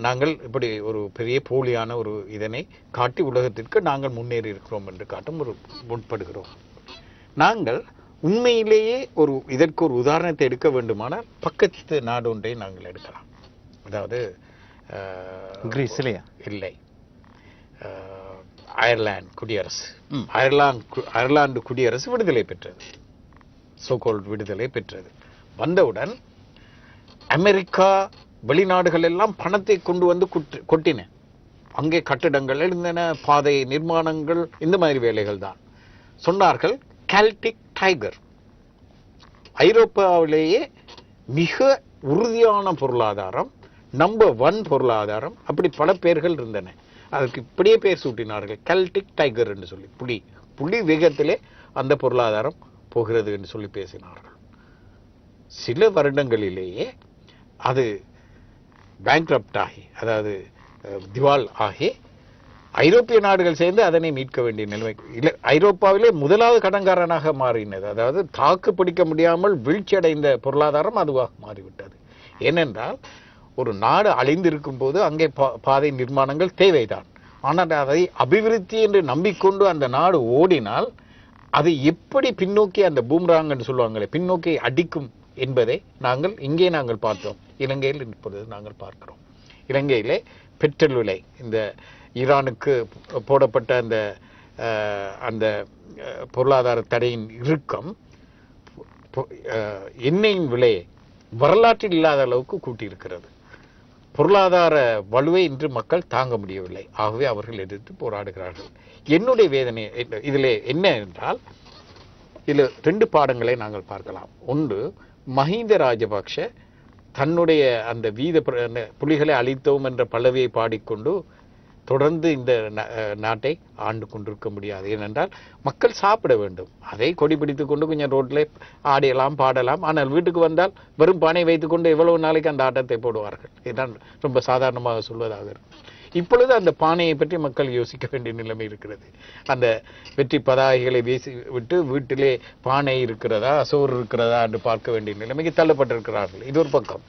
B: நாங்கள் இப்படி ஒரு பெரிய போலியான ஒரு இதனை காட்டி உலகத்திற்கு நாங்கள் முன்னேறி இருக்கிறோம் என்று காட்டும் ஒரு முற்படுகிறோம். நாங்கள் உண்மையிலேயே இதற்கு ஒரு உதாரணத்தை எடுக்க வேண்டுமானால் பக்கத்து நாடு ஒன்றை நாங்கள் எடுக்கலாம். அதாவது
K: கிரீஸ்
B: இல்லை, அயர்லாந்து குடியரசு. அயர்லாந்து குடியரசு விடுதலை பெற்றது, சோகால்ட் விடுதலை பெற்றது. வந்தவுடன் அமெரிக்கா, வெளிநாடுகள் எல்லாம் பணத்தை கொண்டு வந்து கொட்டின. அங்கே கட்டிடங்கள் எழுந்தன, பாதை நிர்மாணங்கள், இந்த மாதிரி வேலைகள் தான். சொன்னார்கள் கெல்டிக் டைகர், ஐரோப்பாவிலேயே மிக உறுதியான பொருளாதாரம், நம்பர் 1 பொருளாதாரம். அப்படி பல பெயர்கள் இருந்தன. அதுக்கு இப்படியே பேர் சூட்டினார்கள், கெல்டிக் டைகர் என்று சொல்லி. புலி வேகத்திலே அந்த பொருளாதாரம் போகிறது என்று சொல்லி பேசினார்கள். சில வருடங்களிலேயே அது பேங்க்ரப்ட் ஆகி, அதாவது திவால் ஆகி ஐரோப்பிய நாடுகள் சேர்ந்து அதனை மீட்க வேண்டிய நிலைமை இல்லை. ஐரோப்பாவிலே முதலாவது கடன்காரனாக மாறினது. அதாவது தாக்கு பிடிக்க முடியாமல் வீழ்ச்சியடைந்த பொருளாதாரம் அதுவாக மாறிவிட்டது. ஏனென்றால் ஒரு நாடு அழிந்திருக்கும் போது அங்கே பாதை நிர்மாணங்கள் தேவைதான். ஆனால் அதை அபிவிருத்தி என்று நம்பிக்கொண்டு அந்த நாடு ஓடினால் அது எப்படி பின்னோக்கி அந்த பூம்ராங் என்று சொல்லுவாங்களே பின்னோக்கி அடிக்கும் என்பதை இங்கே நாங்கள் பார்த்தோம். இலங்கையில் இப்பொழுது நாங்கள் பார்க்கிறோம். இலங்கையிலே பெட்ரோல் விலை, இந்த ஈரானுக்கு போடப்பட்ட அந்த பொருளாதார தடையின் இறுக்கம் எண்ணெயின் விலையை வரலாற்றில் இல்லாத அளவுக்கு கூட்டியிருக்கிறது. பொருளாதார வலுவை இன்று மக்கள் தாங்க முடியவில்லை. ஆகவே அவர்கள் எதிர்த்து போராடுகிறார்கள். என்னுடைய வேதனை இதில் என்ன என்றால், இதில் 2 பாடங்களை நாங்கள் பார்க்கலாம். ஒன்று, மஹிந்த ராஜபக்ஷ தன்னுடைய அந்த புலிகளை அழித்தோம் என்ற பல்லவியை பாடிக்கொண்டு தொடர்ந்து இந்த நாட்டை ஆண்டு கொண்டிருக்க முடியாது. ஏனென்றால் மக்கள் சாப்பிட வேண்டும். அதை கொடி பிடித்துக் கொண்டு கொஞ்சம் ரோட்ல ஆடியலாம், பாடலாம். ஆனால் வீட்டுக்கு வந்தால் வெறும் பானை வைத்துக்கொண்டு எவ்வளவு நாளைக்கு அந்த ஆட்டத்தை போடுவார்கள். இதுதான் ரொம்ப சாதாரணமாக சொல்வதாக இருக்கும். இப்பொழுது அந்த பானையை பற்றி மக்கள் யோசிக்க வேண்டிய நிலைமை இருக்கிறது. அந்த வெற்றி பதாகைகளை வீசி விட்டு வீட்டிலே பானை இருக்கிறதா, சோறு இருக்கிறதா என்று பார்க்க வேண்டிய நிலைமைக்கு தள்ளப்பட்டிருக்கிறார்கள். இது ஒரு பக்கம்.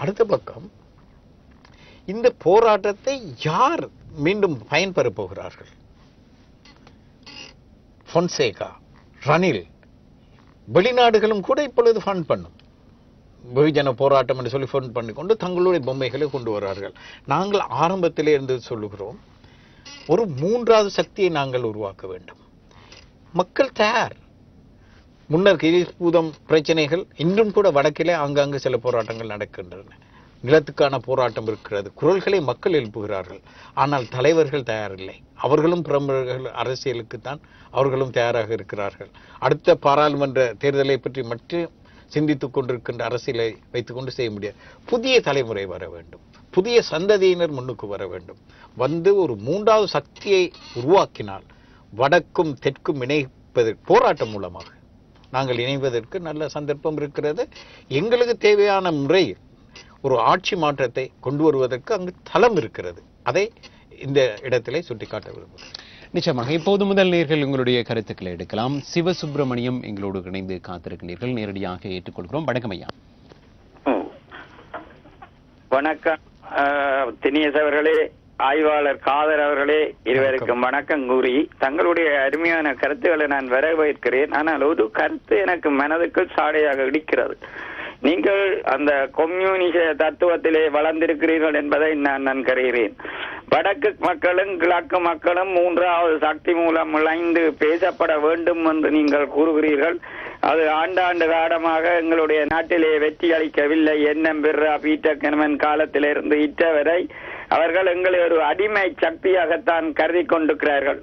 B: அடுத்த பக்கம், இந்த போராட்டத்தை யார் மீண்டும் பயன்பெற போகிறார்கள்? பொன்சேகா, ரணில், வெளிநாடுகளும் கூட இப்பொழுது ஃபண்ட் பண்ணும். வெகுஜன போராட்டம் என்று சொல்லி ஃபண்ட் பண்ணிக்கொண்டு தங்களுடைய பொம்மைகளை கொண்டு வருவார்கள். நாங்கள் ஆரம்பத்திலே இருந்து சொல்லுகிறோம், ஒரு 3வது சக்தியை நாங்கள் உருவாக்க வேண்டும். மக்கள் தயார். முன்னர் கிரிபூதம் பிரச்சனைகள் இன்னும் கூட வடக்கிலே ஆங்காங்கு சில போராட்டங்கள் நடக்கின்றன. நிலத்துக்கான போராட்டம் இருக்கிறது. குரல்களை மக்கள் எழுப்புகிறார்கள். ஆனால் தலைவர்கள் தயாரில்லை. அவர்களும் பிரமுகர்கள் அரசியலுக்குத்தான் அவர்களும் தயாராக இருக்கிறார்கள். அடுத்த பாராளுமன்ற தேர்தலை பற்றி மட்டும் சிந்தித்துக் கொண்டிருக்கின்ற அரசியலை வைத்துக்கொண்டு செய்ய முடியாது. புதிய தலைமுறை வர வேண்டும். புதிய சந்ததியினர் முன்னுக்கு வர வேண்டும். வந்து ஒரு 3வது சக்தியை உருவாக்கினால் வடக்கும் தெற்கும் இணைப்பதற்கு போராட்டம் மூலமாக நாங்கள் இணைவதற்கு நல்ல சந்தர்ப்பம் இருக்கிறது. எங்களுக்கு தேவையான முறை ஒரு ஆட்சி மாற்றத்தை கொண்டு வருவதற்கு அங்கு தளம் இருக்கிறது. அதை இந்த இடத்திலே சுட்டிக்காட்ட விரும்புகிறேன்.
K: நிச்சயமாக இப்போது முதல் நேர்கள் உங்களுடைய கருத்துக்களை எடுக்கலாம். சிவசுப்பிரமணியம் எங்களோடு இணைந்து காத்திருக்கிறீர்கள். நேரடியாக ஏற்றுக்கொள்கிறோம். வணக்கம் ஐயா.
R: வணக்கம் தினேஷ் அவர்களே, ஆய்வாளர் காதர் அவர்களே, இருவருக்கும் வணக்கம் கூறி தங்களுடைய அருமையான கருத்துக்களை நான் வரவேற்கிறேன். ஆனால் ஒரு கருத்து எனக்கு மனதுக்குள் சாடையாக இடிக்கிறது. நீங்கள் அந்த கம்யூனிச தத்துவத்திலே வளர்ந்திருக்கிறீர்கள் என்பதை நான் நன்கறிகிறேன். வடக்கு மக்களும் கிழக்கு மக்களும் 3வது சக்தி மூலம் இணைந்து பேசப்பட வேண்டும் என்று நீங்கள் கூறுகிறீர்கள். அது ஆண்டாண்டு காலமாக எங்களுடைய நாட்டிலே வெற்றி அளிக்கவில்லை. எண்ணம் பெற பீட்டர் கெனமன் காலத்திலிருந்து இற்றவரை அவர்கள் எங்களை ஒரு அடிமை சக்தியாகத்தான் கருதி கொண்டிருக்கிறார்கள்.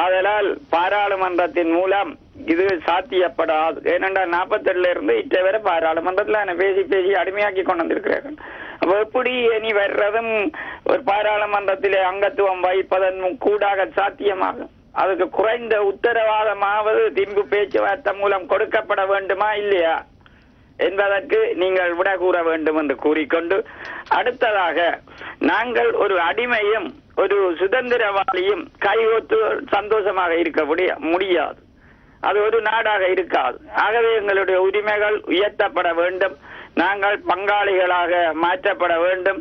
R: ஆதலால் பாராளுமன்றத்தின் மூலம் இது சாத்தியப்படாது. ஏனென்றால் 48 இருந்து இற்றவரை பாராளுமன்றத்தில் பேசி அடிமையாக்கி கொண்டு வந்திருக்கிறார்கள். அப்போ எப்படி இனி வர்றதும் ஒரு பாராளுமன்றத்திலே அங்கத்துவம் வைப்பதன் கூடாக சாத்தியமாகும். அதுக்கு குறைந்த உத்தரவாதமாவது திம்பு பேச்சுவார்த்தை மூலம் கொடுக்கப்பட வேண்டுமா இல்லையா என்பதற்கு நீங்கள் விட கூற வேண்டும் என்று கூறிக்கொண்டு, அடுத்ததாக நாங்கள் ஒரு அடிமையும் ஒரு சுதந்திரவாளியும் கைகோத்து சந்தோஷமாக இருக்க முடியாது. அது ஒரு நாடாக இருக்காது. ஆகவே எங்களுடைய உரிமைகள் உயர்த்தப்பட வேண்டும். நாங்கள் பங்காளிகளாக மாற்றப்பட வேண்டும்.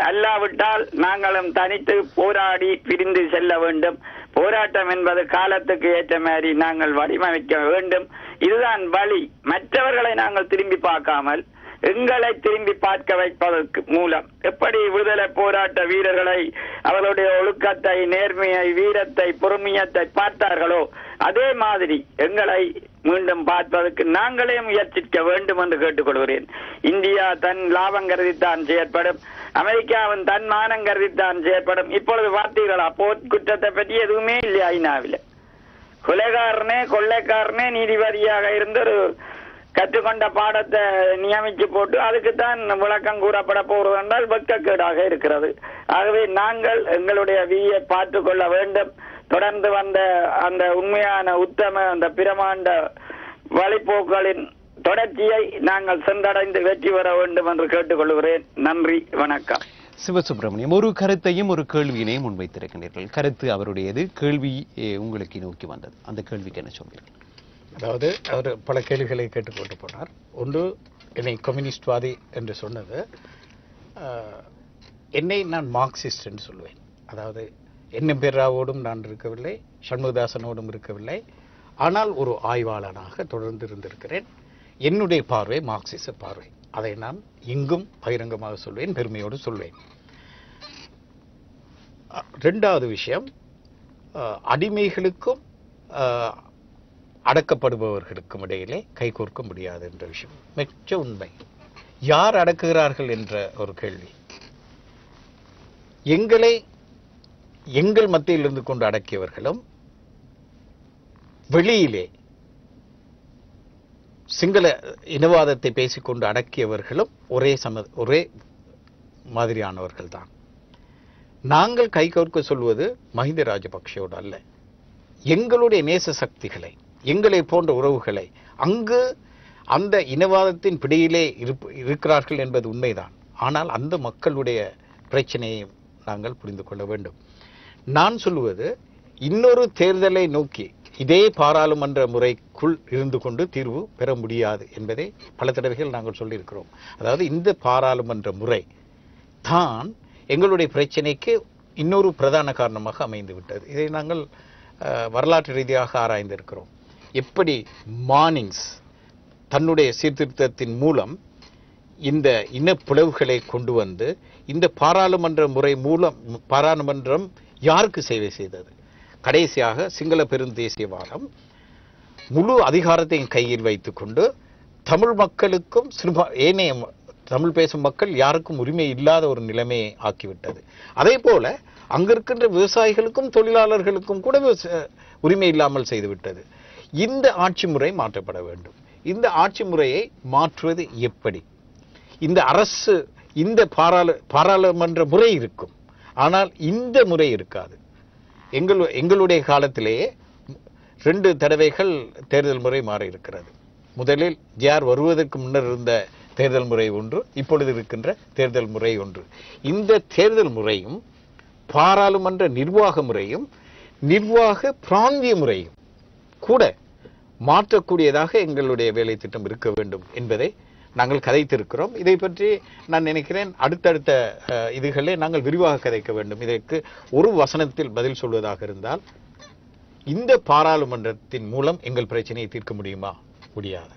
R: அல்லாவிட்டால் நாங்களும் தனித்து போராடி பிரிந்து செல்ல வேண்டும். போராட்டம் என்பது காலத்துக்கு ஏற்ற மாதிரி நாங்கள் வடிவமைக்க வேண்டும். இதுதான் வழி. மற்றவர்களை நாங்கள் திரும்பி பார்க்காமல் எங்களை திரும்பி பார்க்க வைப்பதற்கு மூலம் எப்படி விடுதலை போராட்ட வீரர்களை அவர்களுடைய ஒழுக்கத்தை, நேர்மையை, வீரத்தை, பொறுமையத்தை பார்த்தார்களோ அதே மாதிரி எங்களை மீண்டும் பார்ப்பதற்கு நாங்களே முயற்சிக்க வேண்டும் என்று கேட்டுக்கொள்கிறேன். இந்தியா தன் லாபம் கருதித்தான் செயற்படும். அமெரிக்காவின் தன் மானம் கருதித்தான் செயற்படும். இப்பொழுது பார்த்தீர்களா, போர்க்குற்றத்தை பற்றி எதுவுமே இல்லை. ஐநாவில் கொள்ளைக்காரனே நீதிபதியாக இருந்து ஒரு கற்றுக்கொண்ட பாடத்தை நியமிச்சு போட்டு அதுக்குத்தான் விளக்கம் கூறப்பட போறது என்றால் வெட்கக்கேடாக இருக்கிறது. ஆகவே நாங்கள் எங்களுடைய விதியை பார்த்து கொள்ள வேண்டும். தொடர்ந்து வந்த அந்த உண்மையான உத்தம அந்த பிரமாண்ட வழிபோக்களின் தொடர்ச்சியை நாங்கள் சென்றடைந்து வெற்றி பெற வேண்டும் என்று கேட்டுக்கொள்கிறேன். நன்றி, வணக்கம்.
K: சிவசுப்பிரமணியம், ஒரு கருத்தையும் ஒரு கேள்வியினையும் முன்வைத்திருக்கின்றீர்கள். கருத்து அவருடையது, கேள்வி உங்களுக்கு நோக்கி வந்தது. அந்த கேள்விக்கு என்ன சொல்வீர்கள்?
B: அதாவது அவர் பல கேள்விகளை கேட்டுக்கொண்டு போனார். ஒன்று, என்னை கம்யூனிஸ்ட்வாதி என்று சொன்னது, என்னை நான் மார்க்சிஸ்ட் என்று சொல்லுவேன். அதாவது என் பெராவோடும் நான் இருக்கவில்லை, சண்முகதாசனோடும் இருக்கவில்லை, ஆனால் ஒரு ஆய்வாளனாக தொடர்ந்து இருந்திருக்கிறேன். என்னுடைய பார்வை மார்க்சிச பார்வை. அதை நான் இங்கும் பகிரங்கமாக சொல்வேன், பெருமையோடு சொல்வேன். இரண்டாவது விஷயம், அடிமைகளுக்கும் அடக்கப்படுபவர்களுக்கும் இடையிலே கைகோர்க்க முடியாது என்ற விஷயம் மிச்ச உண்மை. யார் அடக்குகிறார்கள் என்ற ஒரு கேள்வி. எங்கள் மத்தியில் இருந்து கொண்டு அடக்கியவர்களும் வெளியிலே சிங்கள இனவாதத்தை பேசிக்கொண்டு அடக்கியவர்களும் ஒரே மாதிரியானவர்கள் தான். நாங்கள் கைகோர்க்க சொல்வது மஹிந்த ராஜபக்ஷோடு அல்ல, எங்களுடைய நேச சக்திகளை, எங்களை போன்ற உறவுகளை. அங்கு அந்த இனவாதத்தின் பிடியிலே இருக்கிறார்கள் என்பது உண்மைதான். ஆனால் அந்த மக்களுடைய பிரச்சனையை நாங்கள் புரிந்து கொள்ள வேண்டும். நான் சொல்லுவது, இன்னொரு தேர்தலை நோக்கி இதே பாராளுமன்ற முறைக்குள் இருந்து கொண்டு தீர்வு பெற முடியாது என்பதை பல தடவைகள் நாங்கள் சொல்லியிருக்கிறோம். அதாவது இந்த பாராளுமன்ற முறை தான் எங்களுடைய பிரச்சனைக்கு இன்னொரு பிரதான காரணமாக அமைந்து விட்டது. இதை நாங்கள் வரலாற்று ரீதியாக ஆராய்ந்திருக்கிறோம். எப்படி மார்னிங்ஸ் தன்னுடைய சீர்திருத்தத்தின் மூலம் இந்த இனப்பிளவுகளை கொண்டு வந்து இந்த பாராளுமன்ற முறை மூலம் பாராளுமன்றம் யாருக்கு சேவை செய்தது? கடைசியாக சிங்கள பெருந்தேசியவாதம் முழு அதிகாரத்தையும் கையில் வைத்துக் கொண்டு தமிழ் மக்களுக்கும் ஏனைய தமிழ் பேசும் மக்கள் யாருக்கும் உரிமை இல்லாத ஒரு நிலைமையை ஆக்கிவிட்டது. அதே போல அங்கிருக்கின்ற விவசாயிகளுக்கும் தொழிலாளர்களுக்கும் கூட உரிமை இல்லாமல் செய்துவிட்டது. இந்த ஆட்சி முறை மாற்றப்பட வேண்டும். இந்த ஆட்சி முறையை மாற்றுவது எப்படி? இந்த அரசு, இந்த பாராளுமன்ற முறை இருக்கும், ஆனால் இந்த முறை இருக்காது. எங்களுடைய காலத்திலேயே 2 தடவைகள் தேர்தல் முறை மாறி இருக்கிறது. முதலில் ஜிஆர் வருவதற்கு முன்னர் இருந்த தேர்தல் முறை ஒன்று, இப்பொழுது இருக்கின்ற தேர்தல் முறை ஒன்று. இந்த தேர்தல் முறையும் பாராளுமன்ற நிர்வாக முறையும் நிர்வாக பிராந்திய முறையும் கூட மாற்றக்கூடியதாக எங்களுடைய வேலை திட்டம் இருக்க வேண்டும் என்பதை நாங்கள் கதைத்திருக்கிறோம். இதை பற்றி நான் நினைக்கிறேன் அடுத்தடுத்த இதுகளே நாங்கள் விரிவாக கதைக்க வேண்டும். இதற்கு ஒரு வசனத்தில் பதில் சொல்வதாக இருந்தால், இந்த பாராளுமன்றத்தின் மூலம் எங்கள் பிரச்சனையை தீர்க்க முடியுமா? முடியாது.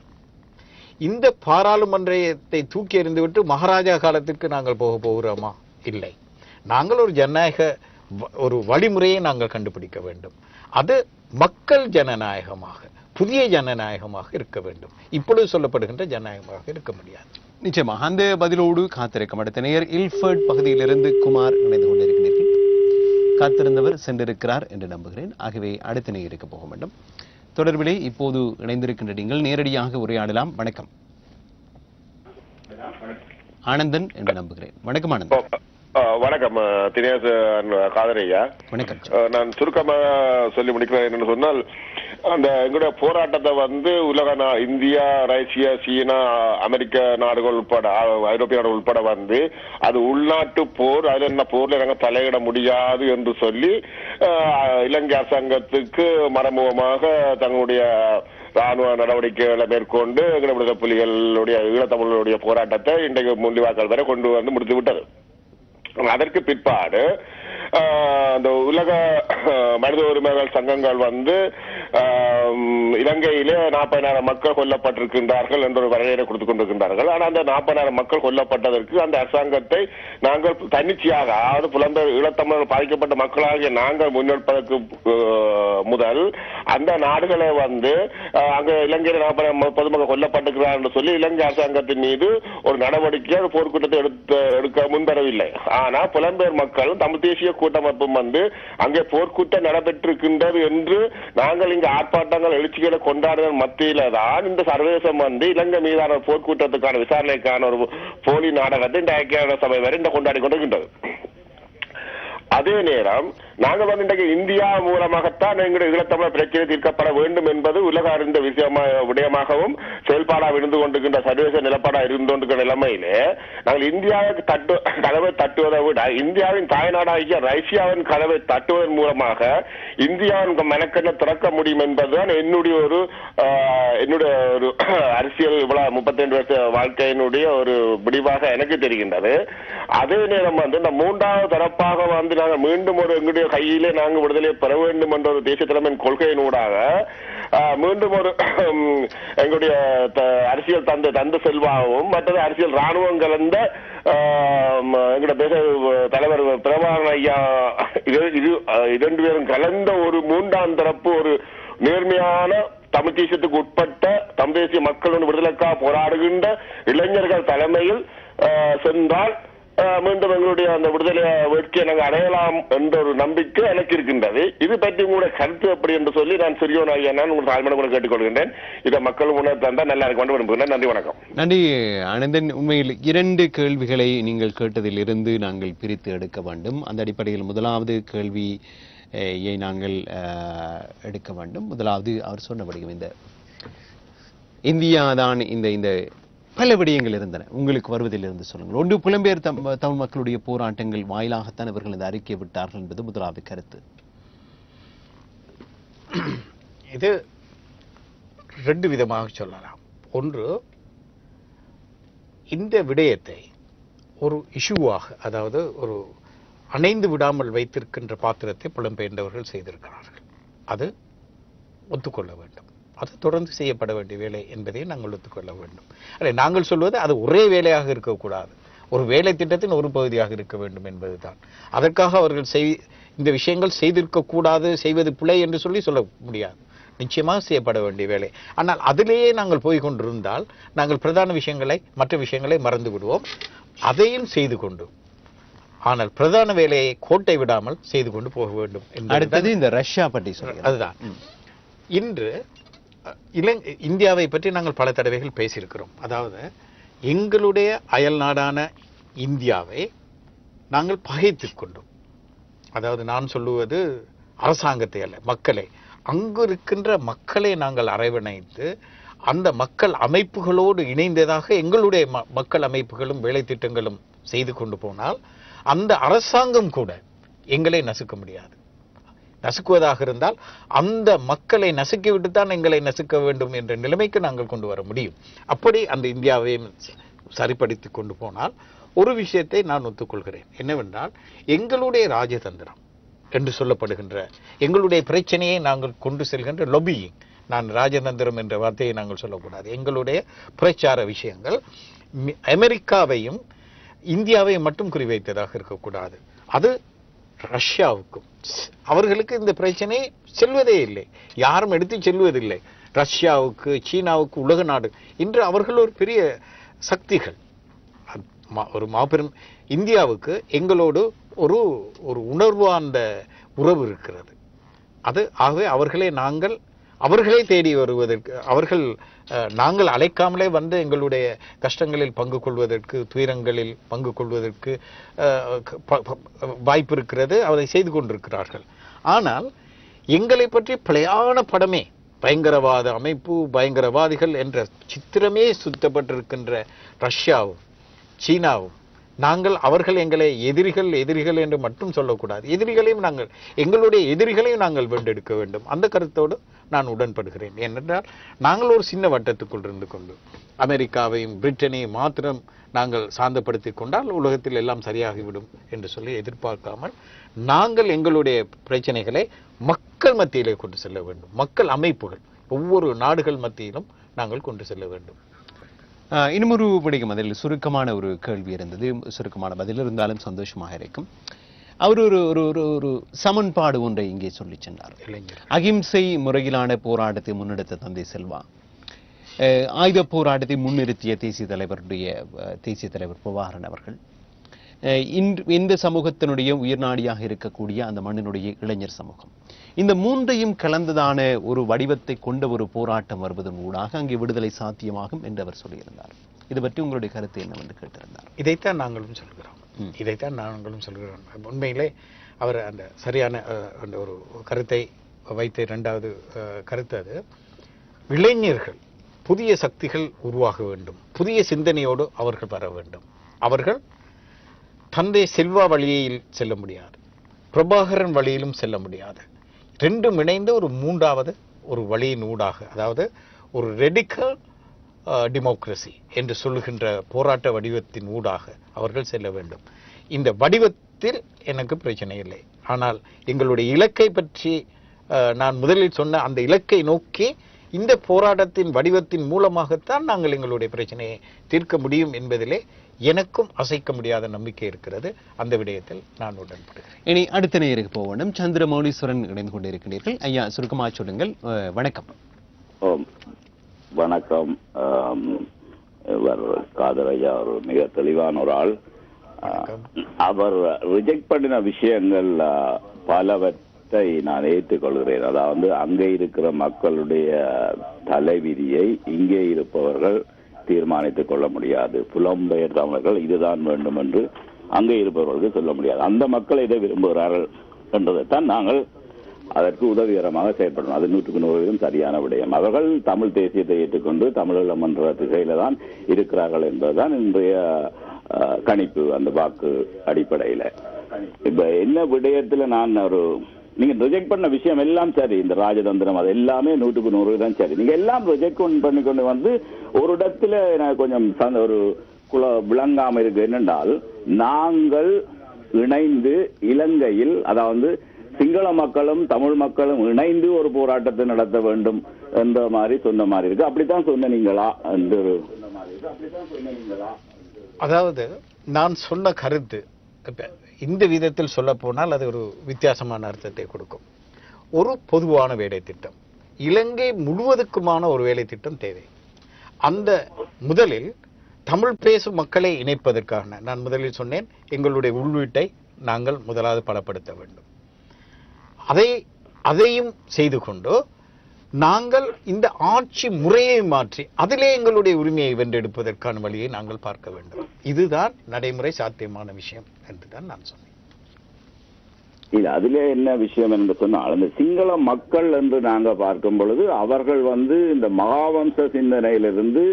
B: இந்த பாராளுமன்றத்தை தூக்கி எறிந்துவிட்டு மகாராஜா காலத்திற்கு நாங்கள் போகிறோமா? இல்லை. நாங்கள் ஒரு ஜனநாயக ஒரு வழிமுறையை நாங்கள் கண்டுபிடிக்க வேண்டும். அது மக்கள் ஜனநாயகமாக, புதிய ஜனநாயகமாக இருக்க வேண்டும். இப்பொழுது சொல்லப்படுகின்ற ஜனநாயகமாக இருக்க முடியாது.
K: நிச்சயமாக அந்த பதிலோடு காத்திருக்கும் அடுத்த நேயர் இல்ஃபர்ட் பகுதியிலிருந்து குமார் இணைந்து கொண்டிருக்கிறீர்கள். காத்திருந்தவர் சென்றிருக்கிறார் என்று நம்புகிறேன். ஆகவே அடுத்த நேயருக்கு போக வேண்டும். தொடர்பிலே இப்போது இணைந்திருக்கின்ற நீங்கள் நேரடியாக உரையாடலாம். வணக்கம். ஆனந்தன் என்று நம்புகிறேன். வணக்கம் ஆனந்தன்.
S: வணக்கம் தினேஷ் காதரையா.
K: வணக்கம்.
S: நான் சுருக்கமாக சொல்லி முடிக்கிறேன். என்னன்னு சொன்னால், அந்த எங்களுடைய போராட்டத்தை உலக இந்தியா, ரஷ்யா, சீனா, அமெரிக்க நாடுகள் உட்பட, ஐரோப்பிய நாடுகள் உட்பட அது உள்நாட்டு போர், அதுல என்ன போர்ல நாங்கள் தலையிட முடியாது என்று சொல்லி இலங்கை அரசாங்கத்துக்கு மறைமுகமாக தங்களுடைய ராணுவ நடவடிக்கைகளை மேற்கொண்டு விடுதலை புலிகளுடைய ஈழத்தமிழர்களுடைய போராட்டத்தை இன்றைக்கு முள்ளிவாய்க்கால் வரை கொண்டு முடித்து விட்டது. அதற்கு பிற்பாடு அந்த உலக மனித உரிமைகள் சங்கங்கள் இலங்கையிலே 40,000 மக்கள் கொல்லப்பட்டிருக்கின்றார்கள் என்ற ஒரு வரையறை கொடுத்துக் கொண்டிருக்கின்றார்கள். ஆனால் அந்த 40,000 மக்கள் கொல்லப்பட்டதற்கு அந்த அரசாங்கத்தை நாங்கள் தன்னிச்சையாக, அதாவது புலம்பெயர் ஈழத்தமிழர்கள் பாதிக்கப்பட்ட மக்களாகிய நாங்கள் முன்னெடுப்பதற்கு முதல் அந்த நாடுகளை அங்க இலங்கையில் 40,000 பொதுமக்கள் கொல்லப்பட்டிருக்கிறார் என்று சொல்லி இலங்கை அரசாங்கத்தின் மீது ஒரு நடவடிக்கை, போர்க்குற்றத்தை எடுக்க முன்வரவில்லை. ஆனால் புலம்பெயர் மக்கள் தமிழ் தேசிய கூட்டமைப்பும் அங்கே போர்க்குற்றம் நடைபெற்றிருக்கின்றது என்று நாங்கள் இங்கு ஆர்ப்பாட்டங்கள் எழுச்சிகளை கொண்டாடுவதன் மத்தியில தான் இந்த சர்வதேசம் இலங்கை மீதான போர்க்குற்றத்துக்கான விசாரணைக்கான ஒரு போலி நாடகத்தை இந்த ஐக்கிய நாடு சபை வரை கொண்டாடி கொண்டிருக்கின்றது. அதே நேரம் நாங்கள் வந்து இன்றைக்கு இந்தியா மூலமாகத்தான் எங்களுடைய ஈழத்தமிழர் பிரச்சனை தீர்க்கப்பட வேண்டும் என்பது உலக அறிந்த விடயமாகவும் செயல்பாடாக இருந்து கொண்டிருக்கின்ற சர்வதேச நிலப்பாடாக இருந்து கொண்டிருக்கிற நிலைமையிலே நாங்கள் இந்தியாவுக்கு கதவை தட்டுவதை விட இந்தியாவின் தாய்நாடாகிய ரஷ்யாவின் கதவை தட்டுவதன் மூலமாக இந்தியாவின் மனக்கண்ணை திறக்க முடியும் என்பதுதான் என்னுடைய ஒரு அரசியல் 32 வருஷ வாழ்க்கையினுடைய ஒரு முடிவாக எனக்கு தெரிகின்றது. அதே நேரம் வந்து இந்த மூன்றாவது தரப்பாக வந்து நாங்கள் மீண்டும் ஒரு எங்களுடைய கையிலே நாங்கள் விடுதலை பெற வேண்டும் என்ற ஒரு தேசிய தலைமையின் கொள்கையினூடாக மீண்டும் ஒரு எங்களுடைய அரசியல் தந்த செல்வாகவும் மற்றது அரசியல் ராணுவம் கலந்த எங்களுடைய தேச தலைவர் பிரபாகரன் ஐயா இரண்டு பேரும் கலந்த ஒரு மூன்றாம் தரப்பு ஒரு நேர்மையான தமிழ் தேசியத்துக்கு உட்பட்ட தமிழ் தேசிய மக்களுடன் விடுதலைக்காக போராடுகின்ற இளைஞர்கள் தலைமையில் சென்றால் மீண்டும் எங்களுடைய அந்த விடுதலை வேட்கையை நாங்கள் அடையலாம் என்ற ஒரு நம்பிக்கை எனக்கு இருக்கின்றது. இது பற்றி உங்களுடைய கருத்து எப்படி என்று சொல்லி நான் சிறியோன் ஐயா நான் உங்கள் தாழ்மையான கூட கேட்டுக்கொள்கின்றேன். இதை மக்கள் உணர்வு தந்தால் நல்லா இருக்க வேண்டும் விரும்புகிறேன். நன்றி, வணக்கம்.
K: நன்றி ஆனந்தன். உண்மையில் 2 கேள்விகளை நீங்கள் கேட்டதிலிருந்து நாங்கள் பிரித்து எடுக்க வேண்டும். அந்த அடிப்படையில் முதலாவது கேள்வியை நாங்கள் எடுக்க வேண்டும். முதலாவது அவர் சொன்னபடியும் இந்த இந்தியா தான் இந்த பல விடயங்கள் இருந்தன. உங்களுக்கு வருவதிலிருந்து சொல்லுங்கள். ஒன்று, புலம்பெயர் தமிழ் மக்களுடைய போராட்டங்கள் வாயிலாகத்தான் இவர்கள் இந்த அறிக்கை விட்டார்கள் என்பது முதலாவது கருத்து.
B: இது 2 விதமாக சொல்லலாம். ஒன்று, இந்த விடயத்தை ஒரு இஷ்யூவாக, அதாவது ஒரு அணைந்து விடாமல் வைத்திருக்கின்ற பாத்திரத்தை புலம்பெயர்ந்தவர்கள் செய்திருக்கிறார்கள். அது ஒத்துக்கொள்ள வேண்டும். அது தொடர்ந்து செய்யப்பட வேண்டிய வேலை என்பதை நாங்கள் ஒத்துக்கொள்ள வேண்டும். நாங்கள் சொல்வது அது ஒரே வேலையாக இருக்கக்கூடாது, ஒரு வேலை திட்டத்தின் ஒரு பகுதியாக இருக்க வேண்டும் என்பதுதான். அதற்காக அவர்கள் இந்த விஷயங்கள் செய்திருக்கக்கூடாது, செய்வது பிழை என்று சொல்ல முடியாது. நிச்சயமாக செய்யப்பட வேண்டிய வேலை. ஆனால் அதிலேயே நாங்கள் போய் கொண்டிருந்தால் நாங்கள் பிரதான விஷயங்களை, மற்ற விஷயங்களை மறந்து விடுவோம். அதையும் செய்து கொண்டு, ஆனால் பிரதான வேலையை கோட்டை விடாமல் செய்து கொண்டு போக வேண்டும்.
K: அடுத்தது இந்த ரஷ்யா பற்றி சொல்லுங்கள்.
B: அதுதான் இன்று இந்தியாவை பற்றி நாங்கள் பல தடவைகள் பேசியிருக்கிறோம். அதாவது எங்களுடைய அயல் நாடான இந்தியாவை நாங்கள் பகைத்துக் கொண்டோம். அதாவது நான் சொல்லுவது அரசாங்கத்தை அல்ல, மக்களை. அங்கு இருக்கின்ற மக்களை நாங்கள் அரவணைத்து அந்த மக்கள் அமைப்புகளோடு இணைந்ததாக எங்களுடைய மக்கள் அமைப்புகளும் வேலை திட்டங்களும் செய்து கொண்டு போனால் அந்த அரசாங்கம் கூட எங்களை நசுக்க முடியாது. நசுக்குவதாக இருந்தால் அந்த மக்களை நசுக்கிவிட்டு தான் எங்களை நசுக்க வேண்டும் என்ற நிலைமைக்கு நாங்கள் கொண்டு வர முடியும். அப்படி அந்த இந்தியாவையும் சரிப்படுத்தி கொண்டு போனால் ஒரு விஷயத்தை நான் ஒத்துக்கொள்கிறேன். என்னவென்றால், எங்களுடைய ராஜதந்திரம் என்று சொல்லப்படுகின்ற எங்களுடைய பிரச்சனையை நாங்கள் கொண்டு செல்கின்ற லொபியிங், நான் ராஜதந்திரம் என்ற வார்த்தையை நாங்கள் சொல்லக்கூடாது, எங்களுடைய பிரச்சார விஷயங்கள் அமெரிக்காவையும் இந்தியாவையும் மட்டும் குறிவைத்ததாக இருக்கக்கூடாது. அது ரஷ்யாவுக்கும், அவர்களுக்கு இந்த பிரச்சனை செல்வதே இல்லை, யாரும் எடுத்து செல்வதில்லை. ரஷ்யாவுக்கு, சீனாவுக்கு, உலக நாடு இன்று அவர்கள் ஒரு பெரிய சக்திகள், ஒரு மாபெரும். இந்தியாவுக்கு எங்களோடு ஒரு உணர்வார்ந்த உறவு இருக்கிறது. அது ஆகவே அவர்களே தேடி வருவதற்கு, நாங்கள் அழைக்காமலே வந்து எங்களுடைய கஷ்டங்களில் பங்கு கொள்வதற்கு, துயரங்களில் பங்கு கொள்வதற்கு வாய்ப்பு இருக்கிறது. அதை செய்து கொண்டிருக்கிறார்கள். ஆனால் எங்களை பற்றி பிழையான படமே, பயங்கரவாத அமைப்பு, பயங்கரவாதிகள் என்ற சித்திரமே சுத்தப்பட்டிருக்கின்ற ரஷ்யாவும் சீனாவும், அவர்கள் எங்களை எதிரிகள் என்று மட்டும் சொல்லக்கூடாது. எங்களுடைய எதிரிகளையும் நாங்கள் வென்றெடுக்க வேண்டும். அந்த கருத்தோடு நான் உடன்படுகிறேன். ஏனென்றால் நாங்கள் ஒரு சின்ன வட்டத்துக்குள் இருந்து கொண்டு அமெரிக்காவையும் பிரிட்டனையும் மாத்திரம் நாங்கள் சாந்தப்படுத்திக் கொண்டால் உலகத்தில் எல்லாம் சரியாகிவிடும் என்று சொல்லி எதிர்பார்க்காமல் நாங்கள் எங்களுடைய பிரச்சனைகளை மக்கள் மத்தியிலே கொண்டு செல்ல வேண்டும். மக்கள் அமைப்புகள், ஒவ்வொரு நாடுகள் மத்தியிலும் நாங்கள் கொண்டு செல்ல வேண்டும்.
K: இன்னும் ஒரு விடயம், அதில் சுருக்கமான ஒரு கேள்வி இருந்தது. சுருக்கமான பதில் இருந்தாலும் சந்தோஷமாக இருக்கும். அவர் ஒரு சமன்பாடு ஒன்றை இங்கே சொல்லி சென்றார். அகிம்சை முறையிலான போராட்டத்தை முன்னெடுத்த தந்தை செல்வா, ஆயுத போராட்டத்தை முன்னிறுத்திய தேசிய தலைவர் பிரபாகரன் அவர்கள், இந்த சமூகத்தினுடைய உயிர்நாடியாக இருக்கக்கூடிய அந்த மண்ணினுடைய இளைஞர் சமூகம், இந்த மூன்றையும் கலந்ததான ஒரு வடிவத்தை கொண்ட ஒரு போராட்டம் வருவதன் ஊடாக அங்கே விடுதலை சாத்தியமாகும் என்று அவர் சொல்லியிருந்தார். இது பற்றி உங்களுடைய கருத்து என்னவென்று கேட்டிருந்தார்.
B: இதைத்தான் நாங்களும் சொல்கிறோம். உண்மையிலே அவர் அந்த சரியான அந்த ஒரு கருத்தை வைத்த இரண்டாவது கருத்து அது. இளைஞர்கள் புதிய சக்திகள் உருவாக வேண்டும், புதிய சிந்தனையோடு அவர்கள் வர வேண்டும். அவர்கள் தந்தை செல்வா வழியில் செல்ல முடியாது, பிரபாகரன் வழியிலும் செல்ல முடியாது. ரெண்டும் இணைந்து ஒரு மூன்றாவது ஒரு வழியின் ஊடாக, அதாவது ஒரு ரெடிக்கல் டெமோக்ரசி என்று சொல்லுகின்ற போராட்ட வடிவத்தின் ஊடாக அவர்கள் செல்ல வேண்டும். இந்த வடிவத்தில் எனக்கு பிரச்சனை இல்லை. ஆனால் எங்களுடைய இலக்கை பற்றி நான் முதலில் சொன்ன அந்த இலக்கை நோக்கி இந்த போராட்டத்தின் வடிவத்தின் மூலமாகத்தான் நாங்கள் எங்களுடைய பிரச்சனையை தீர்க்க முடியும் என்பதிலே எனக்கும் அசைக்க முடியாத நம்பிக்கை இருக்கிறது. அந்த விடயத்தில் நான் உடன்படுகிறேன்.
K: இனி அடுத்த நேருக்கு போக வேண்டும். சந்திரமௌலீஸ்வரன் இணைந்து கொண்டிருக்கிறீர்கள். ஐயா, சுருக்கமாக சொல்லுங்கள். வணக்கம்.
T: வணக்கம். காதர் ஐயா ஒரு மிக தெளிவான ஒரு ஆள். அவர் ரிஜெக்ட் பண்ணின விஷயங்கள் பலவற்றை நான் ஏற்றுக்கொள்கிறேன். அதாவது அங்கே இருக்கிற மக்களுடைய தலைவிதியை இங்கே இருப்பவர்கள் தீர்மானித்துக் கொள்ள முடியாது. புலம்பெயர் தமிழர்கள் இதுதான் வேண்டும் என்று அங்கே இருப்பவர்களுக்கு சொல்ல முடியாது. அந்த மக்கள் இதை விரும்புகிறார்கள் என்றதைத்தான் நாங்கள் அதற்கு உதவிகரமாக செயல்படணும். அது 100% சரியான விடயம். அவர்கள் தமிழ் தேசியத்தை ஏற்றுக்கொண்டு தமிழீழ மன்ற திசையில தான் இருக்கிறார்கள் என்பதுதான் இன்றைய கணிப்பு, அந்த வாக்கு அடிப்படையில. இப்ப என்ன விடயத்துல நான் நீங்க ரிஜெக்ட் பண்ண விஷயம் எல்லாம் சரி, இந்த ராஜதந்திரம் அது எல்லாமே 100% சரி. நீங்க எல்லாம் ரிஜெக்ட் பண்ணிக்கொண்டு வந்து ஒரு இடத்துல எனக்கு கொஞ்சம் ஒரு விளங்காம இருக்கு. என்னென்றால், நாங்கள் இணைந்து இலங்கையில், அதாவது சிங்கள மக்களும் தமிழ் மக்களும் இணைந்து ஒரு போராட்டத்தை நடத்த வேண்டும் என்ற மாதிரி சொன்ன மாதிரி இருக்கு. அப்படித்தான் சொன்னீங்களா?
B: அதாவது நான் சொன்ன கருத்து இந்த விதத்தில் சொல்ல போனால் அது ஒரு வித்தியாசமான அர்த்தத்தை கொடுக்கும். ஒரு பொதுவான வேலை திட்டம், இலங்கை முழுவதுக்குமான ஒரு வேலை திட்டம் தேவை. அந்த முதலில் தமிழ் பேசும் மக்களை இணைப்பதற்கான நான் முதலில் சொன்னேன், எங்களுடைய உள்வீட்டை நாங்கள் முதலாவது பலப்படுத்த வேண்டும். அதையும் செய்து கொண்டு நாங்கள் இந்த ஆட்சி முறையை மாற்றி அதிலே எங்களுடைய உரிமையை வென்றெடுப்பதற்கான வழியை நாங்கள் பார்க்க வேண்டும். இதுதான் நடைமுறை சாத்தியமான விஷயம் என்றுதான் நான் சொன்னேன்.
T: இல்ல, அதுல என்ன விஷயம் என்று சொன்னால், அந்த சிங்கள மக்கள் என்று நாங்கள் பார்க்கும் பொழுது அவர்கள் இந்த மகாவம்ச சிந்தனையிலிருந்து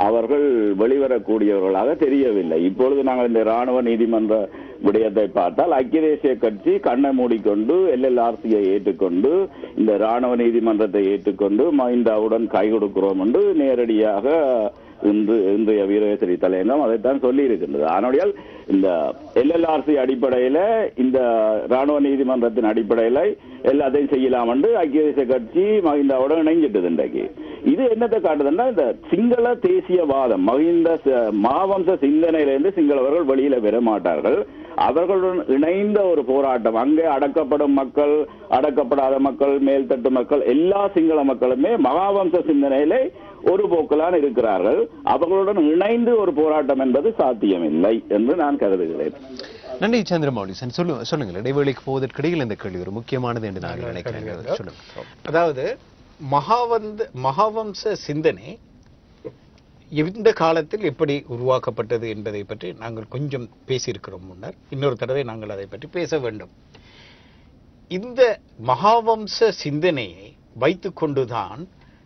T: அவர்கள் வெளிவரக்கூடியவர்களாக தெரியவில்லை. இப்பொழுது நாங்கள் இந்த இராணுவ நீதிமன்ற விடயத்தை பார்த்தால் ஐக்கிய தேசிய கட்சி கண்ணை மூடிக்கொண்டு LLRCயை ஏற்றுக்கொண்டு இந்த இராணுவ நீதிமன்றத்தை ஏற்றுக்கொண்டு மஹிந்தாவுடன் கை கொடுக்கிறோம் என்று நேரடியாக இன்றைய வீரகேசரி தலையங்கம் அதைத்தான் சொல்லி இருக்கின்றது. ஆனால் இந்த LLRC அடிப்படையில, இந்த இராணுவ நீதிமன்றத்தின் அடிப்படையில எல்லாத்தையும் செய்யலாம் என்று ஐக்கிய தேசிய கட்சி மஹிந்தாவுடன் இணைஞ்சிட்டது. இன்றைக்கு இது என்னத்தை காட்டுதுன்னா, இந்த சிங்கள தேசியவாதம், மகாவம்ச சிந்தனையிலிருந்து சிங்களவர்கள் வெளியில வர மாட்டார்கள். அவர்களுடன் இணைந்த ஒரு போராட்டம், அங்கே அடக்கப்படும் மக்கள், அடக்கப்படாத மக்கள், மேல்தட்டு மக்கள், எல்லா சிங்கள மக்களுமே மகாவம்ச சிந்தனையிலே ஒரு போக்கலான் இருக்கிறார்கள். அவர்களுடன் இணைந்து ஒரு போராட்டம் என்பது சாத்தியமில்லை என்று நான் கருதுகிறேன்.
K: நன்றி சந்திரமௌலீசன். சொல்லுங்கள், இடைவேளைக்கு போவதற்கிடையில் இந்த கேள்வி ஒரு முக்கியமானது என்று நான் நினைக்கிறேன். சொல்லுங்க.
B: அதாவது மகாவம்ச சிந்தனை எந்த காலத்தில் எப்படி உருவாக்கப்பட்டது என்பதை பற்றி நாங்கள் கொஞ்சம் பேசியிருக்கிறோம் முன்னர். இன்னொரு தடவை நாங்கள் அதை பற்றி பேச வேண்டும். இந்த மகாவம்ச சிந்தனையை வைத்துக் கொண்டுதான்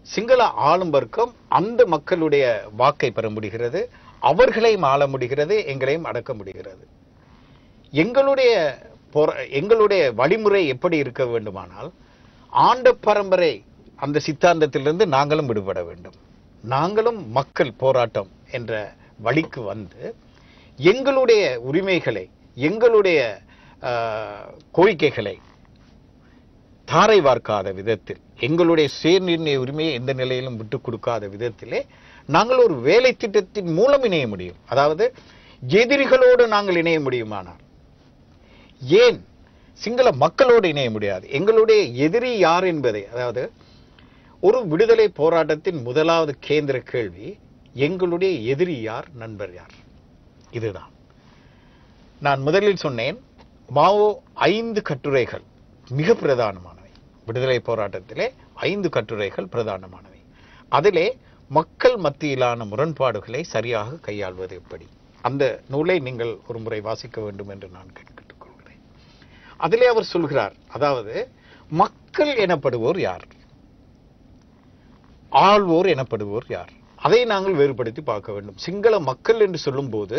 B: சிங்கள ஆளும் வர்க்கம் அந்த மக்களுடைய வாக்கை பெற முடிகிறது, அவர்களையும் ஆள முடிகிறது, எங்களையும் அடக்க முடிகிறது. எங்களுடைய வழிமுறை எப்படி இருக்க வேண்டுமானால், ஆண்ட பரம்பரை அந்த சித்தாந்தத்திலிருந்து நாங்களும் விடுபட வேண்டும். நாங்களும் மக்கள் போராட்டம் என்ற வழிக்கு வந்து எங்களுடைய உரிமைகளை, எங்களுடைய கோரிக்கைகளை தாரை வார்க்காத விதத்தில், எங்களுடைய சுயநிர்ணய உரிமையை எந்த நிலையிலும் விட்டுக் கொடுக்காத விதத்திலே நாங்கள் ஒரு வேலை திட்டத்தின் மூலம் இணைய முடியும். அதாவது எதிரிகளோடு நாங்கள் இணைய முடியுமானால் ஏன் சிங்கள மக்களோடு இணைய முடியாது? எங்களுடைய எதிரி யார் என்பதை, அதாவது ஒரு விடுதலை போராட்டத்தின் முதலாவது கேந்திர கேள்வி, எங்களுடைய எதிரி யார், நண்பர் யார்? இதுதான். நான் முதலில் சொன்னேன், மாவோ 5 கட்டுரைகள் மிக பிரதானமானவை. விடுதலை போராட்டத்திலே 5 கட்டுரைகள் பிரதானமானவை. அதிலே மக்கள் மத்தியிலான முரண்பாடுகளை சரியாக கையாள்வது எப்படி, அந்த நூலை நீங்கள் ஒரு முறை வாசிக்க வேண்டும் என்று நான் கேட்டுக்கொள்கிறேன். அதிலே அவர் சொல்கிறார், அதாவது மக்கள் எனப்படுவோர் யார், ஆள்வோர் எனப்படுவோர் யார், அதை நாங்கள் வேறுபடுத்தி பார்க்க வேண்டும். சிங்கள மக்கள் என்று சொல்லும் போது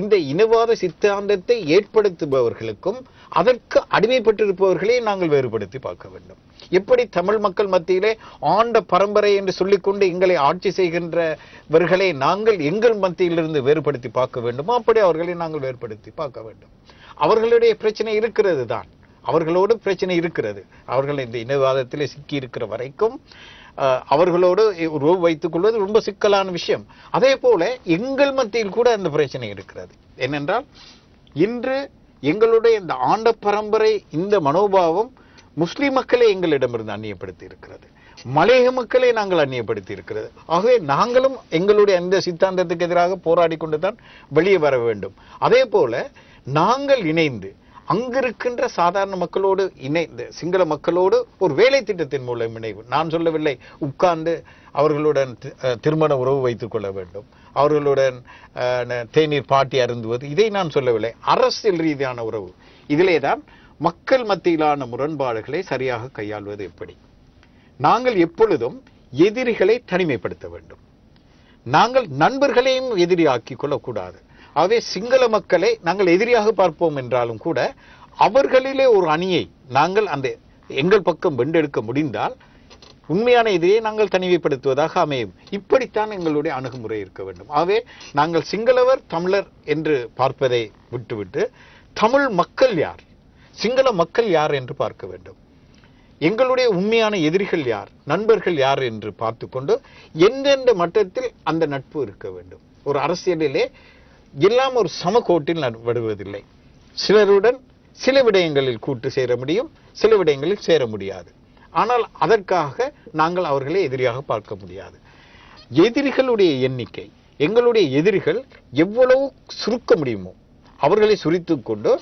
B: இந்த இனவாத சித்தாந்தத்தை ஏற்படுத்துபவர்களுக்கும் அதற்கு அடிமைப்பட்டிருப்பவர்களை நாங்கள் வேறுபடுத்தி பார்க்க வேண்டும். எப்படி தமிழ் மக்கள் மத்தியிலே ஆண்ட பரம்பரை என்று சொல்லிக்கொண்டு எங்களை ஆட்சி செய்கின்றவர்களை நாங்கள் எங்கள் மத்தியிலிருந்து வேறுபடுத்தி பார்க்க வேண்டுமோ அப்படி அவர்களை நாங்கள் வேறுபடுத்தி பார்க்க வேண்டும். அவர்களுடைய பிரச்சனை இருக்கிறது தான், அவர்களோடு பிரச்சனை இருக்கிறது. அவர்கள் இந்த இனவாதத்திலே சிக்கி இருக்கிற வரைக்கும் அவர்களோடு உறவு வைத்துக் கொள்வது ரொம்ப சிக்கலான விஷயம். அதே போல எங்கள் மத்தியில் கூட அந்த பிரச்சனை இருக்கிறது. ஏனென்றால் இன்று எங்களுடைய இந்த ஆண்ட பரம்பரை இந்த மனோபாவம் முஸ்லிம் மக்களை எங்களிடமிருந்து அந்நியப்படுத்தி இருக்கிறது, மலையக மக்களை நாங்கள் அந்நியப்படுத்தி இருக்கிறது. ஆகவே நாங்களும் எங்களுடைய அந்த சித்தாந்தத்துக்கு எதிராக போராடி கொண்டுதான் வெளியே வர வேண்டும். அதே போல நாங்கள் இணைந்து அங்கிருக்கின்ற சாதாரண மக்களோடு இணைந்து சிங்கள மக்களோடு ஒரு வேலை திட்டத்தின் மூலம் இணைவு. நான் சொல்லவில்லை உட்கார்ந்து அவர்களுடன் திருமண உறவு வைத்துக் கொள்ள வேண்டும், அவர்களுடன் தேநீர் பாட்டி அருந்துவது, இதை நான் சொல்லவில்லை. அரசியல் ரீதியான உறவு. இதிலே தான் மக்கள் மத்தியிலான முரண்பாடுகளை சரியாக கையாள்வது எப்படி. நாங்கள் எப்பொழுதும் எதிரிகளை தனிமைப்படுத்த வேண்டும், நாங்கள் நண்பர்களையும் எதிரியாக்கிக் கொள்ளக்கூடாது. ஆகவே சிங்கள மக்களை நாங்கள் எதிரியாக பார்ப்போம் என்றாலும் கூட அவர்களிலே ஒரு அணியை நாங்கள் அந்த எங்கள் பக்கம் வென்றெடுக்க முடிந்தால் உண்மையான எதிரியை நாங்கள் தனிமைப்படுத்துவதாக அமையும். இப்படித்தான் எங்களுடைய அணுகுமுறை இருக்க வேண்டும். ஆகவே நாங்கள் சிங்களவர் தமிழர் என்று பார்ப்பதை விட்டுவிட்டு தமிழ் மக்கள் யார், சிங்கள மக்கள் யார் என்று பார்க்க வேண்டும். எங்களுடைய உண்மையான எதிரிகள் யார், நண்பர்கள் யார் என்று பார்த்து கொண்டு எந்தெந்த மட்டத்தில் அந்த நட்பு இருக்க வேண்டும். ஒரு அரசியலிலே எல்லாம் ஒரு சமகோட்டில் வருவதில்லை. சிலருடன் சில விடயங்களில் கூட்டு சேர முடியும், சில விடயங்களில் சேர முடியாது. ஆனால் அதற்காக நாங்கள் அவர்களை எதிரியாக பார்க்க முடியாது. எதிரிகளுடைய எண்ணிக்கை, எங்களுடைய எதிரிகள் எவ்வளவு சுருக்க முடியுமோ அவர்களை சுரித்துக் கொண்டு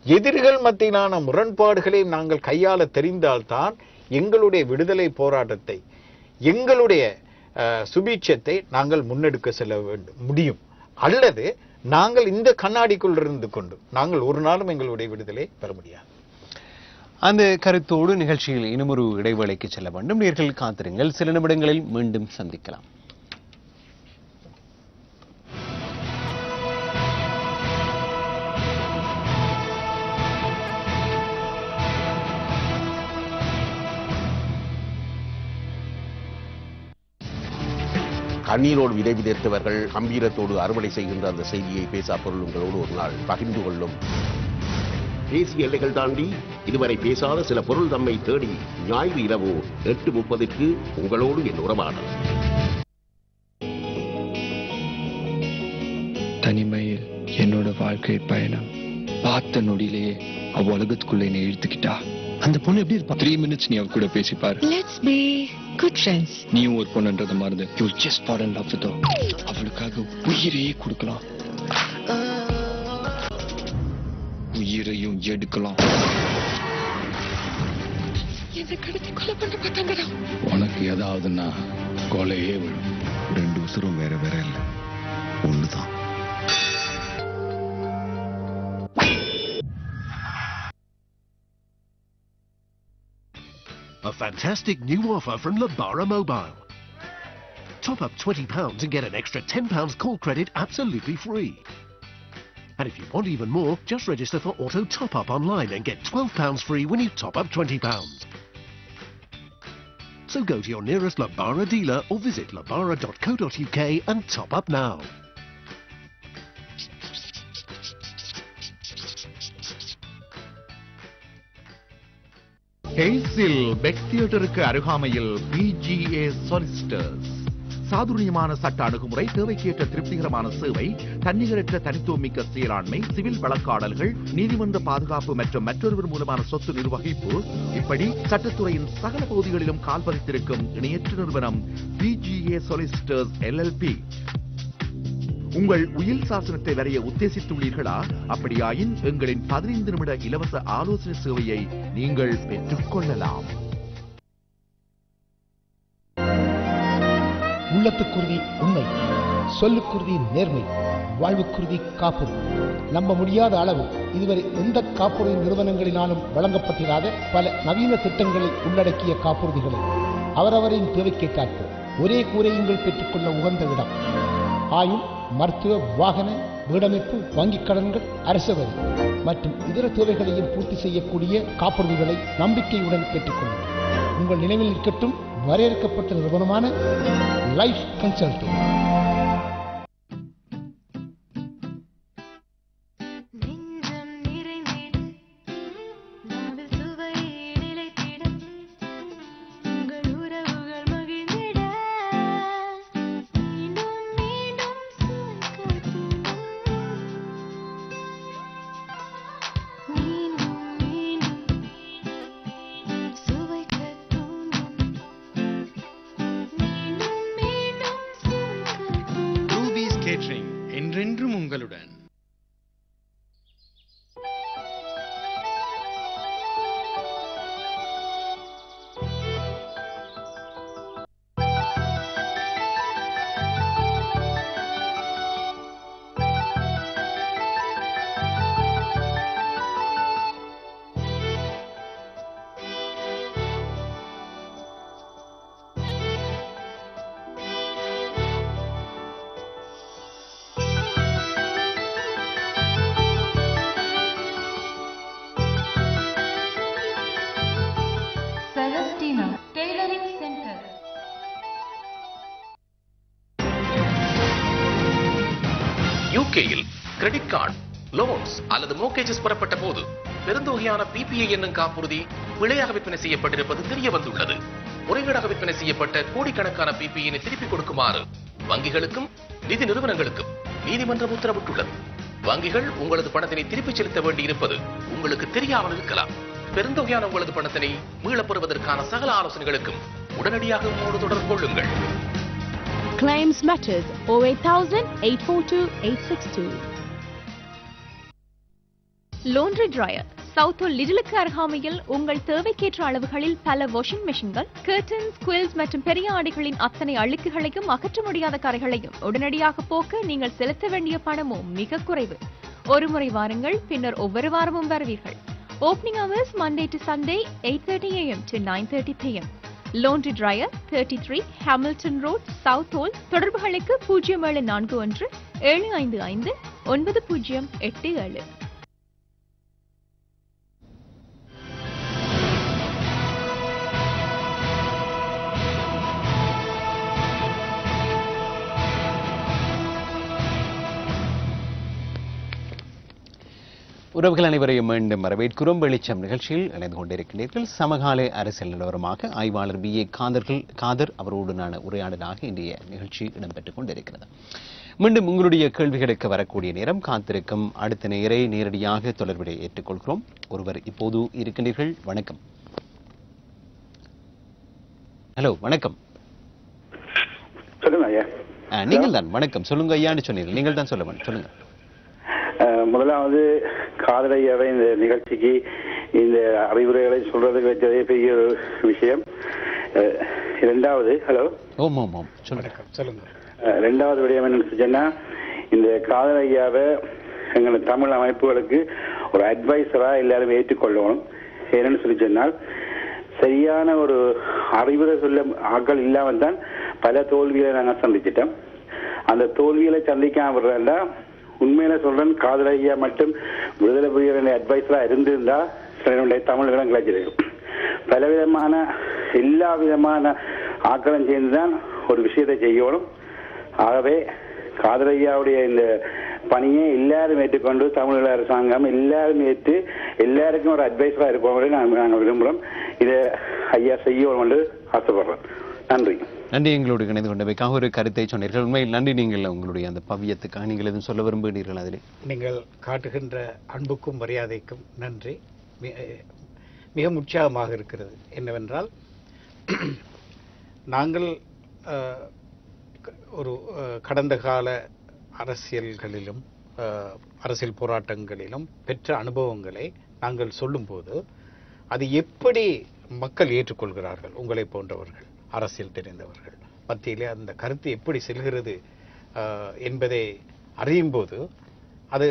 B: எதிரிகள் மத்தியிலான முரண்பாடுகளை நாங்கள் கையாள தெரிந்தால்தான் எங்களுடைய விடுதலை போராட்டத்தை, எங்களுடைய சுபீட்சத்தை நாங்கள் முன்னெடுக்க செல்ல முடியும். அல்லது நாங்கள் இந்த கண்ணாடிக்குள் இருந்து கொண்டு நாங்கள் ஒரு நாளும் எங்களுடைய விடுதலை பெற முடியாது.
K: அந்த கருத்தோடு நிகழ்ச்சியில் இன்னும் ஒரு இடைவேளைக்கு செல்ல வேண்டும். நேயர்கள் காத்திருங்கள், சில நிமிடங்களில் மீண்டும் சந்திக்கலாம்.
Q: கண்ணீரோடு விதை விதைத்தவர்கள் கம்பீரத்தோடு அறுவடை செய்கின்ற அந்த செய்தியை பேசா பொருள் உங்களோடு ஒரு நாள் பகிர்ந்து கொள்ளும்.
U: தேசிய எல்லைகள் தாண்டி இதுவரை பேசாத சில பொருள் தம்மை தேடி ஞாயிறு இரவு 8:30 உங்களோடு என் உறவாடல்.
L: தனிமையில் என்னோட வாழ்க்கை பயணம் பார்த்த நொடியிலேயே அவ உலகத்துக்குள்ள என்னை இழுத்துக்கிட்டா. அந்த பொண்ணு எப்படி இருப்பா? 3 minutes நீ அவ கூட பேசிப்பாரு.
V: Let's be good friends.
L: நீயும் ஒரு பொண்ணுன்றத மறந்து you'll just fall in love with her. அவளுக்காக உயிரையே கொடுக்கலாம், உயிரையும் எடுக்கலாம்.
V: என்ன கடத்தி கொலை பண்ண பார்த்தாங்கடா.
M: உனக்கு ஏதாவதுன்னா கொலையே விழும். 2 உசுரும் வேற வேற இல்லை, ஒண்ணுதான்.
W: A fantastic new offer from Labara Mobile. Top up £20 and get an extra £10 call credit absolutely free. And if you want even more, just register for Auto Top Up online and get £12 free when you top up £20. So go to your nearest Labara dealer or visit labara.co.uk and top up now.
G: ஹெய்ஸில் பெக் தியேட்டருக்கு அருகாமையில் PGA Solicitors. சாதுரியமான சட்ட அணுகுமுறை, தேவைக்கேற்ற திருப்திகரமான சேவை, தன்னிகரற்ற தனித்துவமிக்க செயலாண்மை, சிவில் வழக்காடல்கள், நீதிமன்ற பாதுகாப்பு மற்றும் மற்றொருவர் மூலமான சொத்து நிர்வகிப்பு, இப்படி சட்டத்துறையின் சகல பகுதிகளிலும் கால் பதித்திருக்கும் இணையற்ற நிறுவனம் PGA Solicitors LLP. உங்கள் உயில் சாசனத்தை வரைய உத்தேசித்துள்ளீர்களா? அப்படியாயின் எங்களின் 15 நிமிட இலவச ஆலோசனை சேவையை நீங்கள் பெற்றுக் கொள்ளலாம்.
X: உள்ளத்துக்குருதி உண்மை, சொல்லுக்குருதி நேர்மை,
A: வாழ்வுக்குறுதி காப்புறுதி. நம்ப முடியாத அளவு இதுவரை எந்த காப்புறுதி நிறுவனங்களினாலும் வழங்கப்பட்டிராத பல நவீன திட்டங்களை உள்ளடக்கிய காப்புறுதிகளை அவரவரின் தேவைக்கேற்றாற்ப ஒரே கூரையுங்கள் பெற்றுக்கொள்ள உகந்த இடம். ஆயுள், மருத்துவ, வாகன, வீடமைப்பு, வங்கிக் கடன்கள், அரசு வரி மற்றும் இதர தேவைகளையும் பூர்த்தி செய்யக்கூடிய காப்புறுதிகளை நம்பிக்கையுடன் பெற்றுக்கொள்ளுங்கள். உங்கள் நினைவில் இருக்கட்டும் வரையறுக்கப்பட்ட நிறுவனமான லைஃப் கன்சல்டிங்.
D: என்றென்றும் உங்களுடன்.
E: யூகேயில் கிரெடிட் கார்டு, லோன்ஸ் அல்லது மோர்கேஜஸ் பெறப்பட்ட போது பெருந்தொகையான பிபிஐ என்னும் காப்புறுதி பிழையாக விற்பனை செய்யப்பட்டிருப்பது தெரிய வந்துள்ளது. முறைகேடாக விற்பனை செய்யப்பட்ட கோடிக்கணக்கான பிபிஐனை திருப்பிக் கொடுக்குமாறு வங்கிகளுக்கும் நிதி நிறுவனங்களுக்கும் நீதிமன்றம் உத்தரவிட்டுள்ளது. வங்கிகள் உங்களது பணத்தினை திருப்பிச் செலுத்த வேண்டியிருப்பது உங்களுக்கு தெரியாமல் இருக்கலாம். பெருந்தொகையான உங்களது பணத்தினை மீளப் பெறுவதற்கான சகல ஆலோசனைகளுக்கும் உடனடியாக உங்களோடு தொடர்பு கொள்ளுங்கள்.
X: Claims Matters 08000 842 862. Laundry Dryer South லிட்டிலுக்கு அருகாமையில் உங்கள் தேவைக்கேற்ற அளவுகளில் பல வாஷிங் மெஷின்கள், கர்டன்ஸ், குயில்ஸ் மற்றும் பெரிய ஆடைகளின் அத்தனை அழுக்குகளையும் அகற்ற முடியாத கரைகளையும் உடனடியாக போக்க நீங்கள் செலுத்த வேண்டிய பணமும் மிக குறைவு. ஒருமுறை வாருங்கள், பின்னர் ஒவ்வொரு வாரமும் வருவீர்கள். Opening hours Monday to Sunday 8:30 a.m. to 9:30 p.m. Laundry Dryer 33 Hamilton Road, South Hall. தொடர்புகளுக்கு 0741 755 9087.
K: உறவுகள் அனைவரையும் மீண்டும் வரவேற்கிறோம். வெளிச்சம் நிகழ்ச்சியில் இணைந்து கொண்டிருக்கின்றீர்கள். சமகால அரசியல் நிலவரமாக ஆய்வாளர் BA காதர் அவரோடுனான உரையாடலாக இன்றைய நிகழ்ச்சி இடம்பெற்றுக் கொண்டிருக்கிறது. மீண்டும் உங்களுடைய கேள்விகளுக்கு வரக்கூடிய நேரம். காத்திருக்கும் அடுத்த நேரை நேரடியாக தொடர்பினை ஏற்றுக்கொள்கிறோம். ஒருவர் இப்போது இருக்கின்றீர்கள். வணக்கம். ஹலோ, வணக்கம்.
Y: சொல்லுங்க ஐயா.
K: நீங்கள் தான். வணக்கம், சொல்லுங்க ஐயான்னு சொன்னீர்கள். நீங்கள் தான் சொல்லுங்க.
Y: முதலாவது காதலையாவை இந்த நிகழ்ச்சிக்கு இந்த அறிவுரைகளை சொல்றதுக்கு வச்சதே பெரிய ஒரு விஷயம். இரண்டாவது
B: சொல்லுங்க.
Y: ரெண்டாவது விடயம் என்னன்னு சொன்னா, இந்த காதலையாவை எங்களை தமிழ் அமைப்புகளுக்கு ஒரு அட்வைசரா எல்லாரும் ஏற்றுக்கொள்ளணும். என்னன்னு சொல்லி சொன்னால், சரியான ஒரு அறிவுரை சொல்ல ஆக்கள் இல்லாமல் தான் பல தோல்விகளை நாங்கள் சந்திச்சிட்டோம். அந்த தோல்விகளை சந்திக்காம விடுறா உண்மையில சொல்றேன், காதலையா மட்டும் விடுதலை புலிகளுடைய அட்வைசரா இருந்திருந்தா சிலருடைய தமிழர்களும் கிடைச்சிருக்கும். பலவிதமான எல்லா விதமான ஆக்களும் சேர்ந்துதான் ஒரு விஷயத்தை செய்யணும். ஆகவே காதலையாவுடைய இந்த பணியை எல்லாரும் ஏற்றுக்கொண்டு தமிழக அரசாங்கம் எல்லாரும் ஏற்று எல்லாருக்கும் ஒரு அட்வைசரா இருப்போம் நாங்கள் விரும்புகிறோம். இதை ஐயா செய்யணும் என்று ஆசைப்படுறோம். நன்றி.
K: நன்றி. எங்களோடு இணைந்து கொண்டமைக்காக ஒரு கருத்தை சொன்னீர்கள். உண்மையில் நன்றி. நீங்கள் உங்களுடைய அந்த பவ்யத்துக்காக நீங்கள் எதுவும் சொல்ல விரும்புகிறீர்கள்? அதில் நீங்கள்
B: காட்டுகின்ற அன்புக்கும் மரியாதைக்கும் நன்றி. மிக உற்சாகமாக இருக்கிறது. என்னவென்றால், நாங்கள் ஒரு கடந்த கால அரசியல்களிலும் அரசியல் போராட்டங்களிலும் பெற்ற அனுபவங்களை நாங்கள் சொல்லும்போது அது எப்படி மக்கள் ஏற்றுக்கொள்கிறார்கள், உங்களை போன்றவர்கள் அரசியல் தெரிந்தவர்கள் மத்தியிலே அந்த கருத்து எப்படி செல்கிறது என்பதை அறியும் போது அது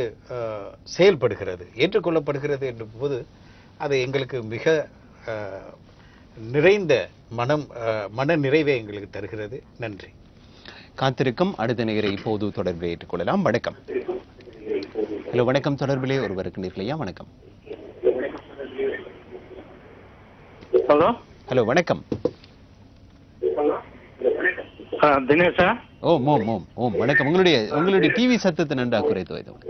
B: செயல்படுகிறது, ஏற்றுக்கொள்ளப்படுகிறது என்ற போது அது எங்களுக்கு மிக நிறைந்த மன நிறைவை எங்களுக்கு தருகிறது. நன்றி.
K: காத்திருக்கும் அடுத்த நேயரை இப்போது தொடர்பில் ஏற்றுக்கொள்ளலாம். வணக்கம். ஹலோ, வணக்கம். தொடர்பிலே ஒருவர் இருக்கின்றீர்களா? வணக்கம்.
D: ஹலோ
K: ஹலோ, வணக்கம்.
D: தினேஷா?
K: ஓம் ஓம் ஓம் ஓம் வணக்கம். உங்களுடைய டிவி சத்தத்தை நன்றாக குறைத்து வைத்தோம்.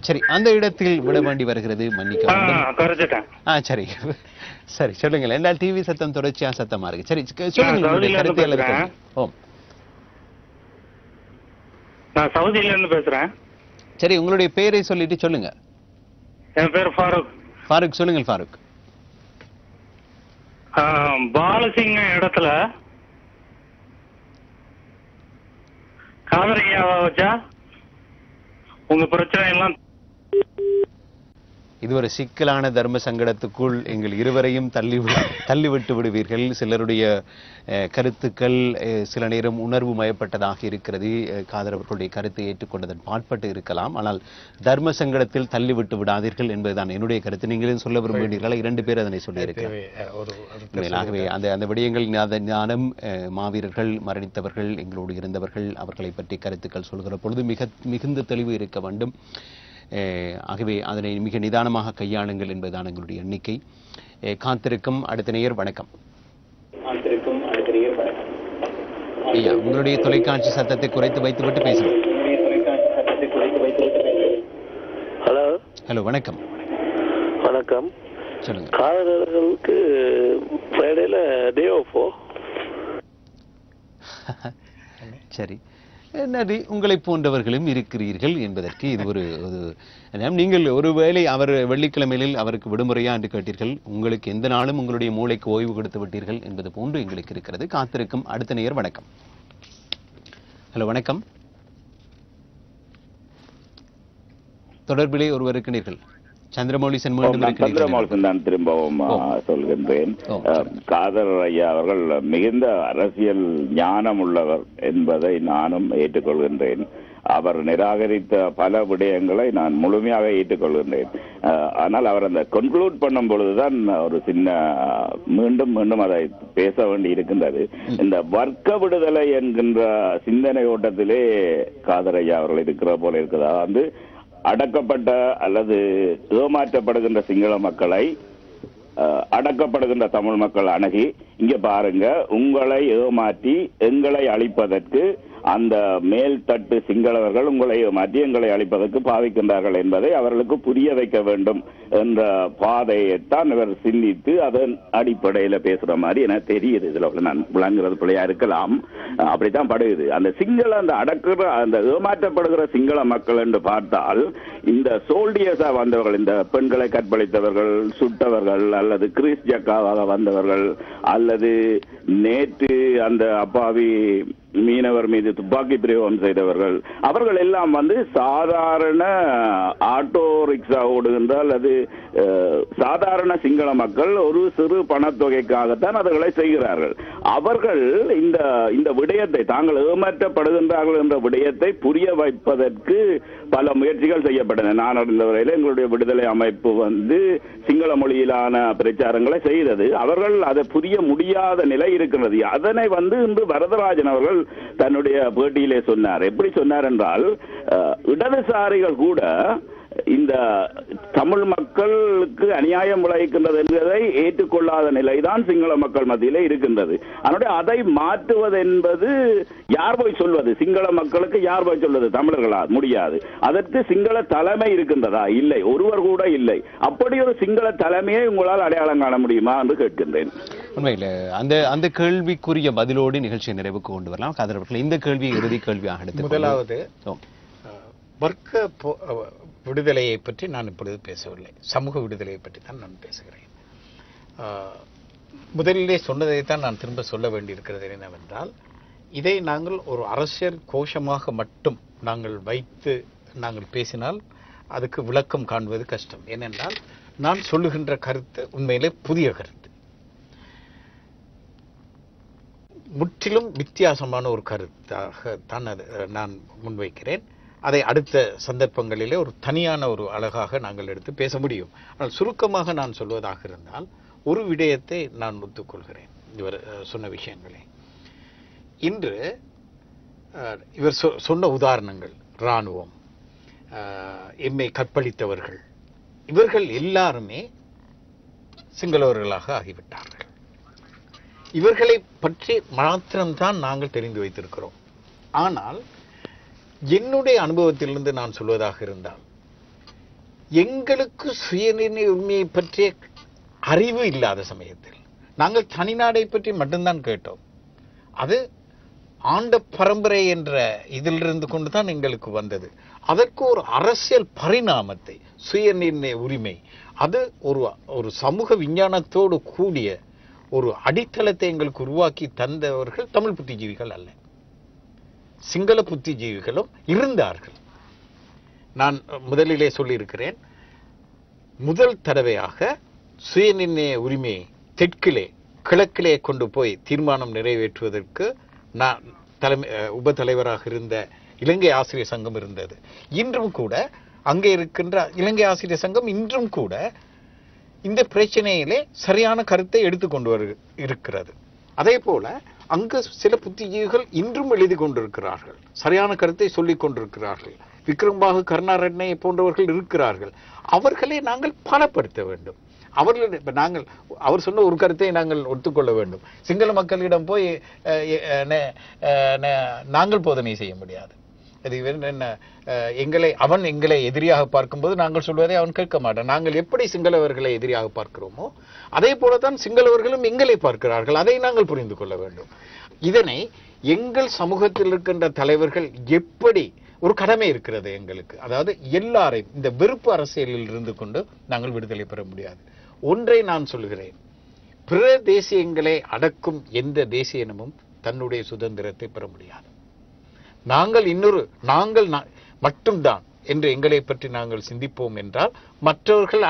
K: சரி, அந்த இடத்தில் விட வேண்டி வருகிறது, மன்னிக்க வேண்டும். சரி சரி, சொல்லுங்கள். என்றால் டிவி சத்தம் தொடர்ச்சியா சத்தமா இருக்கு. சரி, சொல்லுங்கள். ஓம்,
D: நான் சவுதியில இருந்து பேசுறேன்.
K: சரி, உங்களுடைய பெயரை சொல்லிட்டு சொல்லுங்க.
D: என் பேர் ஃபாரூக்.
K: ஃபாரூக், சொல்லுங்கள் ஃபாரூக்.
D: பாலசிங்க இடத்துல காவிரியாவை வச்சா உங்க பிரச்சனை எல்லாம்.
K: இது ஒரு சிக்கலான தர்ம சங்கடத்துக்குள் எங்கள் இருவரையும் தள்ளிவிட்டு விடுவீர்கள். சிலருடைய கருத்துக்கள் சில நேரம் உணர்வு மயப்பட்டதாக இருக்கிறது. காதரவர்களுடைய கருத்தை ஏற்றுக்கொண்டதன் பாட்பட்டு இருக்கலாம். ஆனால் தர்ம சங்கடத்தில் தள்ளிவிட்டு விடாதீர்கள் என்பதுதான் என்னுடைய கருத்து. நீங்களும் சொல்ல விரும்புகிறீர்களா? 2 பேர் அதனை சொல்லியிருக்கிறார். ஆகவே அந்த விடயங்கள் ஞானம், மாவீரர்கள், மரணித்தவர்கள், எங்களோடு இருந்தவர்கள், அவர்களை பற்றி கருத்துக்கள் சொல்கிற பொழுது மிகுந்த தெளிவு இருக்க வேண்டும். ஆகவே அதனை மிக நிதானமாக கையாளுங்கள் என்பதுதான் எங்களுடைய எண்ணிக்கை. காத்திருக்கும் அடுத்த நேயர். வணக்கம். ஐயா, உங்களுடைய தொலைக்காட்சி சத்தத்தை குறைத்து வைத்துவிட்டு பேசலாம்.
F: ஹலோ
K: ஹலோ, வணக்கம்.
F: வணக்கம்.
K: சொல்லுங்க.
F: காதலர்களுக்கு ஃப்ரைடேல டே ஆஃப்.
K: சரி, நன்றி. உங்களை போன்றவர்களும் இருக்கிறீர்கள் என்பதற்கு இது ஒரு நீங்கள் ஒருவேளை அவர் வெள்ளிக்கிழமையில் அவருக்கு விடுமுறையா என்று கேட்டீர்கள். உங்களுக்கு எந்த நாளும் உங்களுடைய மூளைக்கு ஓய்வு கொடுத்து விட்டீர்கள் என்பது போன்று எங்களுக்கு இருக்கிறது. காத்திருக்கும் அடுத்த நேயர். வணக்கம். ஹலோ, வணக்கம். தொடர்பிலே ஒருவர் இருக்கிறீர்கள். சந்திரமௌலிசன்
T: சந்திரமௌலிசன் தான் திரும்பவும் சொல்கின்றேன். காதர் ஐயா அவர்கள் மிகுந்த அரசியல் ஞானம் உள்ளவர் என்பதை நானும் ஏற்றுக்கொள்கின்றேன். அவர் நிராகரித்த பல விடயங்களை நான் முழுமையாக ஏற்றுக்கொள்கின்றேன். ஆனால் அவர் அந்த கன்க்ளூட் பண்ணும் பொழுதுதான் ஒரு சின்ன மீண்டும் மீண்டும் அதை பேச வேண்டி இருக்கின்றது. இந்த வர்க்க விடுதலை என்கின்ற சிந்தனை ஓட்டத்திலே காதர் ஐயா அவர்கள் இருக்கிற போல இருக்குதா, வந்து அடக்கப்பட்ட அல்லது ஏமாற்றப்படுகின்ற சிங்கள மக்களை அடக்கப்படுகின்ற தமிழ் மக்கள் அணுகி, இங்க பாருங்க, உங்களை ஏமாற்றி எங்களை அழிப்பதற்கு அந்த மேல்தட்டு சிங்களவர்கள் உங்களை ஏமாற்றி எங்களை அழிப்பதற்கு பாவிக்கின்றார்கள் என்பதை அவர்களுக்கு புரிய வைக்க வேண்டும் என்ற பாதையைத்தான் இவர் சிந்தித்து அதன் அடிப்படையில பேசுற மாதிரி எனக்கு தெரியுது. இதுல நான் விளங்குறது பிள்ளையா இருக்கலாம், அப்படித்தான் படுகுது. அந்த சிங்கள அந்த அடக்குற அந்த ஏமாற்றப்படுகிற சிங்கள மக்கள் என்று பார்த்தால், இந்த சோல்டியர்ஸா வந்தவர்கள், இந்த பெண்களை கற்பழித்தவர்கள், சுட்டவர்கள், அல்லது கிறிஸ் ஜக்காவாக வந்தவர்கள், அல்லது நேற்று அந்த அப்பாவி மீனவர் மீது துப்பாக்கி பிரயோகம் செய்தவர்கள், அவர்கள் எல்லாம் வந்து சாதாரண ஆட்டோ ரிக்ஷா ஓடுகின்ற அல்லது சாதாரண சிங்கள மக்கள் ஒரு சிறு பணத்தொகைக்காகத்தான் அவர்களை செய்கிறார்கள். அவர்கள் இந்த விடயத்தை தாங்கள் ஏமாற்றப்படுகின்றார்கள் என்ற விடயத்தை புரிய வைப்பதற்கு பல முயற்சிகள் செய்யப்பட்டன. நான் அறிந்த வரையில் எங்களுடைய விடுதலை அமைப்பு வந்து சிங்கள மொழியிலான பிரச்சாரங்களை செய்தது. அவர்கள் அதை புரிய முடியாத நிலை இருக்கிறது. அதனை வந்து இன்று வரதராஜன் அவர்கள் தன்னுடைய பேட்டியிலே சொன்னார். எப்படி சொன்னார் என்றால், இடதுசாரிகள் கூட இந்த தமிழ் மக்களுக்கு அநியாயம் விளைவிக்கின்றது என்பதை ஏற்றுக்கொள்ளாத நிலைதான் சிங்கள மக்கள் மத்தியிலே இருக்கின்றது. அதனுடைய அதை மாற்றுவது என்பது யார் போய் சொல்வது? சிங்கள மக்களுக்கு யார் போய் சொல்வது? தமிழர்களா? முடியாது. அதற்கு சிங்கள தலைமை இருக்கின்றதா? இல்லை, ஒருவர் கூட இல்லை. அப்படி ஒரு சிங்கள தலைமையை உங்களால் அடையாளம் காண முடியுமா என்று கேட்கின்றேன்.
K: உண்மையில் அந்த கேள்விக்குரிய பதிலோடு நிகழ்ச்சியை நிறைவுக்கு கொண்டு வரலாம். காதலவர்கள், இந்த கேள்வி இறுதி கேள்வியாக எடுத்து,
B: முதலாவது வர்க்க விடுதலையை பற்றி நான் இப்பொழுது பேசவில்லை, சமூக விடுதலையை பற்றி தான் நான் பேசுகிறேன். முதலிலே சொன்னதைத்தான் நான் திரும்ப சொல்ல வேண்டியிருக்கிறது என்னவென்றால், இதை நாங்கள் ஒரு அரசியல் கோஷமாக மட்டும் நாங்கள் பேசினால் அதுக்கு விளக்கம் காண்பது கஷ்டம். ஏனென்றால் நான் சொல்லுகின்ற கருத்து உண்மையிலே புதிய கருத்து. முற்றிலும் வித்தியாசமான ஒரு கருத்தாக தான் நான் முன்வைக்கிறேன். அதை அடுத்த சந்தர்ப்பங்களிலே ஒரு தனியான ஒரு அழகாக நாங்கள் எடுத்து பேச முடியும். ஆனால் சுருக்கமாக நான் சொல்வதாக இருந்தால் ஒரு விடயத்தை நான் ஒத்துக்கொள்கிறேன். இவர் சொன்ன விஷயங்களே இன்று இவர் சொன்ன உதாரணங்கள், இராணுவம், எம்மை கற்பழித்தவர்கள், இவர்கள் எல்லாருமே சிங்களவர்களாக ஆகிவிட்டார்கள். இவர்களை பற்றி மாத்திரம்தான் நாங்கள் தெரிந்து வைத்திருக்கிறோம். ஆனால் என்னுடைய அனுபவத்திலிருந்து நான் சொல்வதாக இருந்தால் எங்களுக்கு சுயநிர்ணய உரிமையை பற்றிய அறிவு இல்லாத சமயத்தில் நாங்கள் தனிநாடை பற்றி மட்டும்தான் கேட்டோம். அது ஆண்ட பரம்பரை என்ற இதிலிருந்து கொண்டுதான் எங்களுக்கு வந்தது. அதற்கு ஒரு அரசியல் பரிணாமத்தை, சுயநிர்ணய உரிமை, அது ஒரு சமூக விஞ்ஞானத்தோடு கூடிய ஒரு அடித்தளத்தை எங்களுக்கு உருவாக்கி தந்தவர்கள் தமிழ் புத்திஜீவிகள் அல்ல, சிங்கள புத்திஜீவிகளும் இருந்தார்கள். நான் முதலிலே சொல்லியிருக்கிறேன், முதல் தடவையாக சுயநிர்ணய உரிமையை தெற்கிலே கிழக்கிலே கொண்டு போய் தீர்மானம் நிறைவேற்றுவதற்கு நான் உப தலைவராக இருந்த இலங்கை ஆசிரியர் சங்கம் இருந்தது. இன்றும் கூட அங்கே இருக்கின்ற இலங்கை ஆசிரியர் சங்கம் இன்றும் கூட இந்த பிரச்சனையிலே சரியான கருத்தை எடுத்துக்கொண்டு இருக்கிறது. அதே போல அங்கு சில புத்திஜீவிகள் இன்றும் எழுதி கொண்டிருக்கிறார்கள், சரியான கருத்தை சொல்லிக் கொண்டிருக்கிறார்கள். விக்ரம்பாகு, கருணாரட்னை போன்றவர்கள் இருக்கிறார்கள். அவர்களை நாங்கள் பலப்படுத்த வேண்டும். அவர் சொன்ன ஒரு கருத்தை நாங்கள் ஒத்துக்கொள்ள வேண்டும். சிங்கள மக்களிடம் போய் நாங்கள் போதனை செய்ய முடியாது. அவன் எங்களை எதிரியாக பார்க்கும்போது நாங்கள் சொல்வதை அவன் கேட்க மாட்டான். நாங்கள் எப்படி சிங்களவர்களை எதிரியாக பார்க்கிறோமோ அதே போலதான் சிங்களவர்களும் எங்களை பார்க்கிறார்கள். அதை நாங்கள் புரிந்து கொள்ள வேண்டும். இதனை எங்கள் சமூகத்தில் இருக்கின்ற தலைவர்கள் எப்படி, ஒரு கடமை இருக்கிறது எங்களுக்கு, அதாவது எல்லாரையும் இந்த வெறுப்பு அரசியலில் இருந்து கொண்டு நாங்கள் விடுதலை பெற முடியாது. ஒன்றை நான் சொல்கிறேன், பிற தேசியங்களை அடக்கும் எந்த தேசிய இனமும் தன்னுடைய சுதந்திரத்தை பெற முடியாது. நாங்கள் மட்டும்தான் என்று எங்களை பற்றி நாங்கள் சிந்திப்போம் என்றால் மற்றவர்கள்